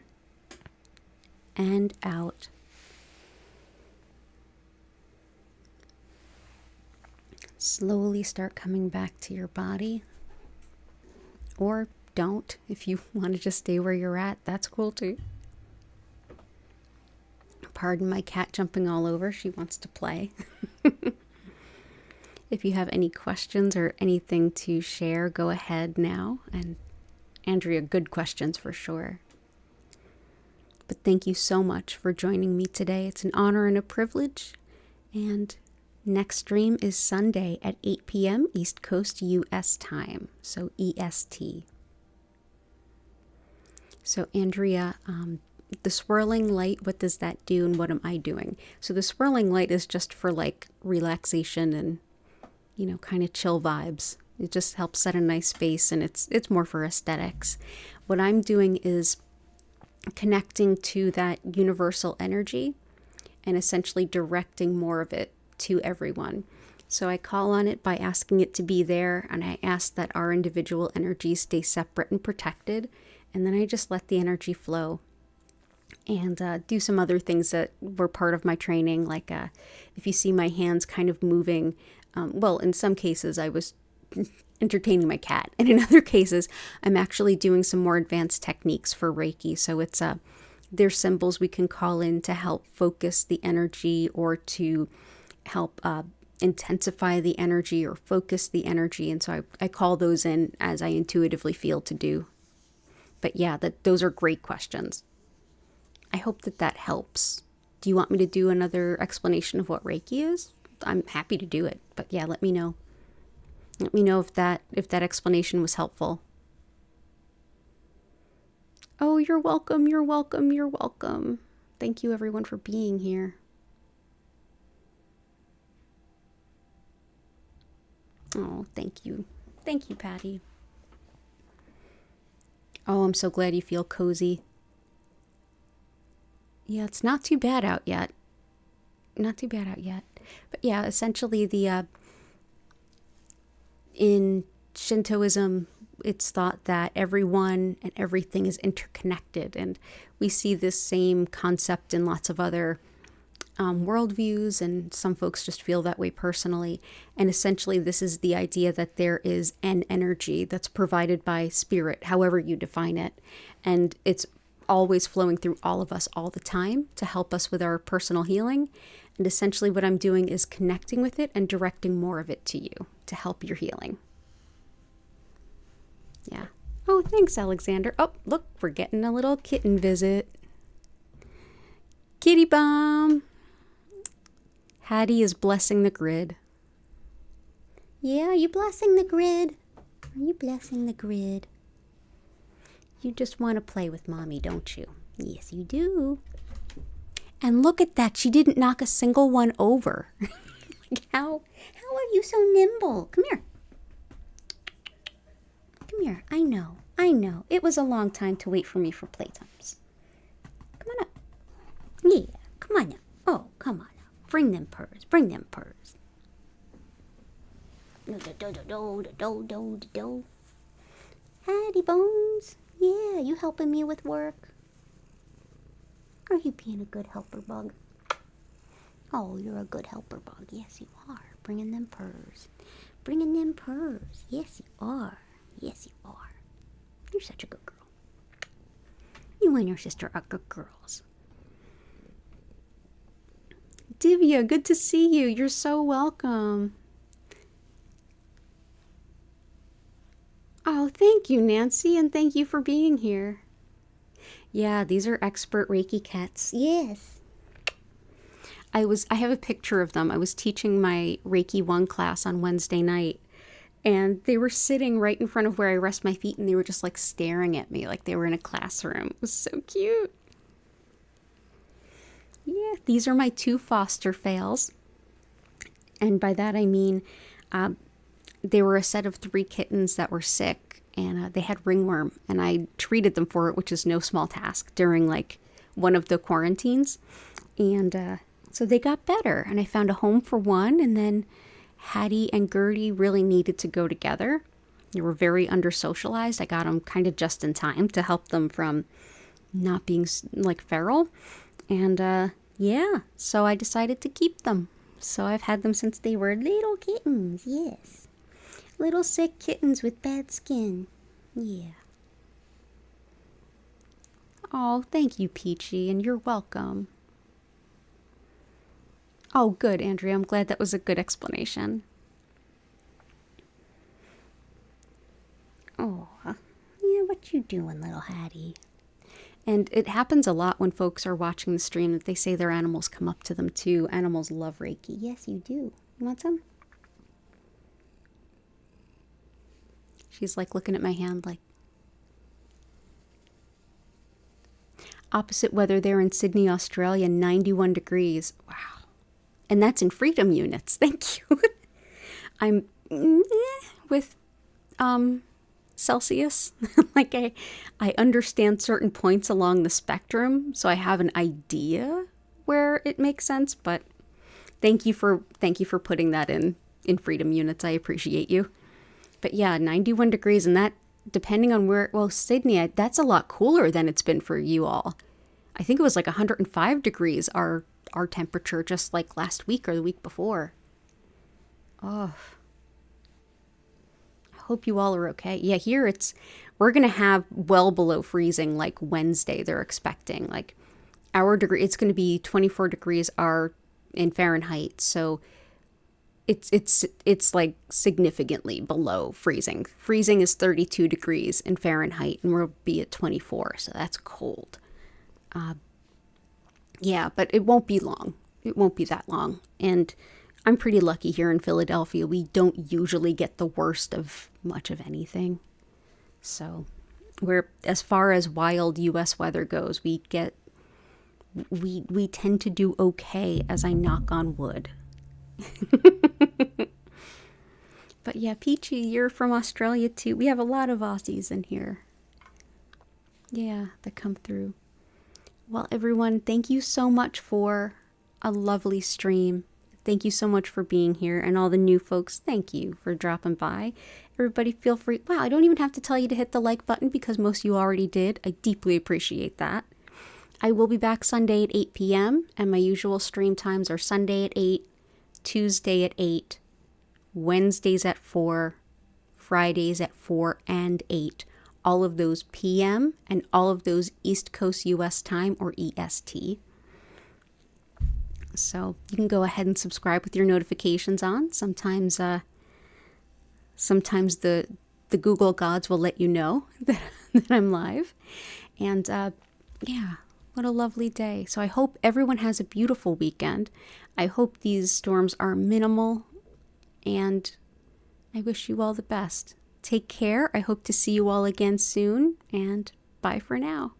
and out. Slowly start coming back to your body. Or don't. If you want to just stay where you're at, that's cool too. Pardon my cat jumping all over. She wants to play. If you have any questions or anything to share, go ahead now. And Andrea, good questions for sure. But thank you so much for joining me today. It's an honor and a privilege. And next stream is Sunday at 8 p.m. East Coast US time, so EST. So Andrea, the swirling light, what does that do and what am I doing? So the swirling light is just for like relaxation and, kind of chill vibes. It just helps set a nice space, and it's more for aesthetics. What I'm doing is connecting to that universal energy and essentially directing more of it to everyone. So I call on it by asking it to be there, and I ask that our individual energies stay separate and protected, and then I just let the energy flow and do some other things that were part of my training, like if you see my hands kind of moving, well, in some cases I was entertaining my cat, and in other cases I'm actually doing some more advanced techniques for Reiki. So it's there's symbols we can call in to help focus the energy or to help intensify the energy or focus the energy, and so I call those in as I intuitively feel to do. But yeah, those are great questions. I hope that helps. Do you want me to do another explanation of what Reiki is? I'm happy to do it, but yeah, let me know. Let me know if that explanation was helpful. Oh, you're welcome, you're welcome, you're welcome. Thank you everyone for being here. Oh, thank you. Thank you, Patty. Oh, I'm so glad you feel cozy. Yeah, it's not too bad out yet. Not too bad out yet. But yeah, essentially in Shintoism, it's thought that everyone and everything is interconnected. And we see this same concept in lots of other worldviews, and some folks just feel that way personally. And essentially, this is the idea that there is an energy that's provided by spirit, however you define it. And it's always flowing through all of us all the time to help us with our personal healing. And essentially what I'm doing is connecting with it and directing more of it to you to help your healing. Yeah. Oh, thanks, Alexander. Oh, look, we're getting a little kitten visit. Kitty Bomb. Hattie is blessing the grid. Yeah, are you blessing the grid? Are you blessing the grid? You just want to play with mommy, don't you? Yes, you do. And look at that. She didn't knock a single one over. Like how are you so nimble? Come here. Come here. I know. It was a long time to wait for me for playtimes. Come on up. Yeah, come on now. Oh, come on now. Bring them purrs. Do. Hattie Bones. Yeah, you helping me with work? Are you being a good helper bug? Oh, you're a good helper bug. Yes, you are. Bringing them purrs. Yes, you are. You're such a good girl. You and your sister are good girls. Divya, good to see you. You're so welcome. Oh, thank you, Nancy, and thank you for being here. Yeah, these are expert Reiki cats. Yes. I have a picture of them. I was teaching my Reiki 1 class on Wednesday night, and they were sitting right in front of where I rest my feet, and they were just like staring at me like they were in a classroom. It was so cute. Yeah, these are my 2 foster fails. And by that I mean they were a set of 3 kittens that were sick, and they had ringworm, and I treated them for it, which is no small task, during like one of the quarantines. And so they got better, and I found a home for one, and then Hattie and Gertie really needed to go together. They were very under-socialized. I got them kind of just in time to help them from not being like feral. And yeah, so I decided to keep them. So I've had them since they were little kittens, yes. Little sick kittens with bad skin. Yeah. Oh, thank you, Peachy, and you're welcome. Oh, good, Andrea. I'm glad that was a good explanation. Oh, yeah, what you doing, little Hattie? And it happens a lot when folks are watching the stream that they say their animals come up to them too. Animals love Reiki. Yes, you do. You want some? She's like looking at my hand like. Opposite weather there in Sydney, Australia, 91 degrees. Wow. And that's in freedom units. Thank you. I'm with Celsius. Like I understand certain points along the spectrum, so I have an idea where it makes sense, but thank you for putting that in freedom units. I appreciate you. But yeah, 91 degrees, and that depending on where, well, Sydney, that's a lot cooler than it's been for you all. I think it was like 105 degrees our temperature just like last week or the week before. Oh. I hope you all are okay. Yeah, here we're going to have well below freezing like Wednesday they're expecting. Like our degree, it's going to be 24 degrees in Fahrenheit. So it's like significantly below freezing. Freezing is 32 degrees in Fahrenheit and we'll be at 24. So that's cold. Yeah, but it won't be long. It won't be that long. And I'm pretty lucky here in Philadelphia. We don't usually get the worst of much of anything. So as far as wild US weather goes, we tend to do okay as I knock on wood. But yeah, Peachy, you're from Australia too. We have a lot of Aussies in here. Yeah, that come through. Well, everyone, thank you so much for a lovely stream. Thank you so much for being here. And all the new folks, thank you for dropping by. Everybody feel free. Wow, I don't even have to tell you to hit the like button because most of you already did. I deeply appreciate that. I will be back Sunday at 8 p.m. and my usual stream times are Sunday at 8, Tuesday at 8, Wednesdays at 4, Fridays at 4 and 8. All of those PM and all of those East Coast US time or EST. So you can go ahead and subscribe with your notifications on. Sometimes the Google gods will let you know that I'm live. And yeah, what a lovely day. So I hope everyone has a beautiful weekend. I hope these storms are minimal and I wish you all the best. Take care. I hope to see you all again soon, and bye for now.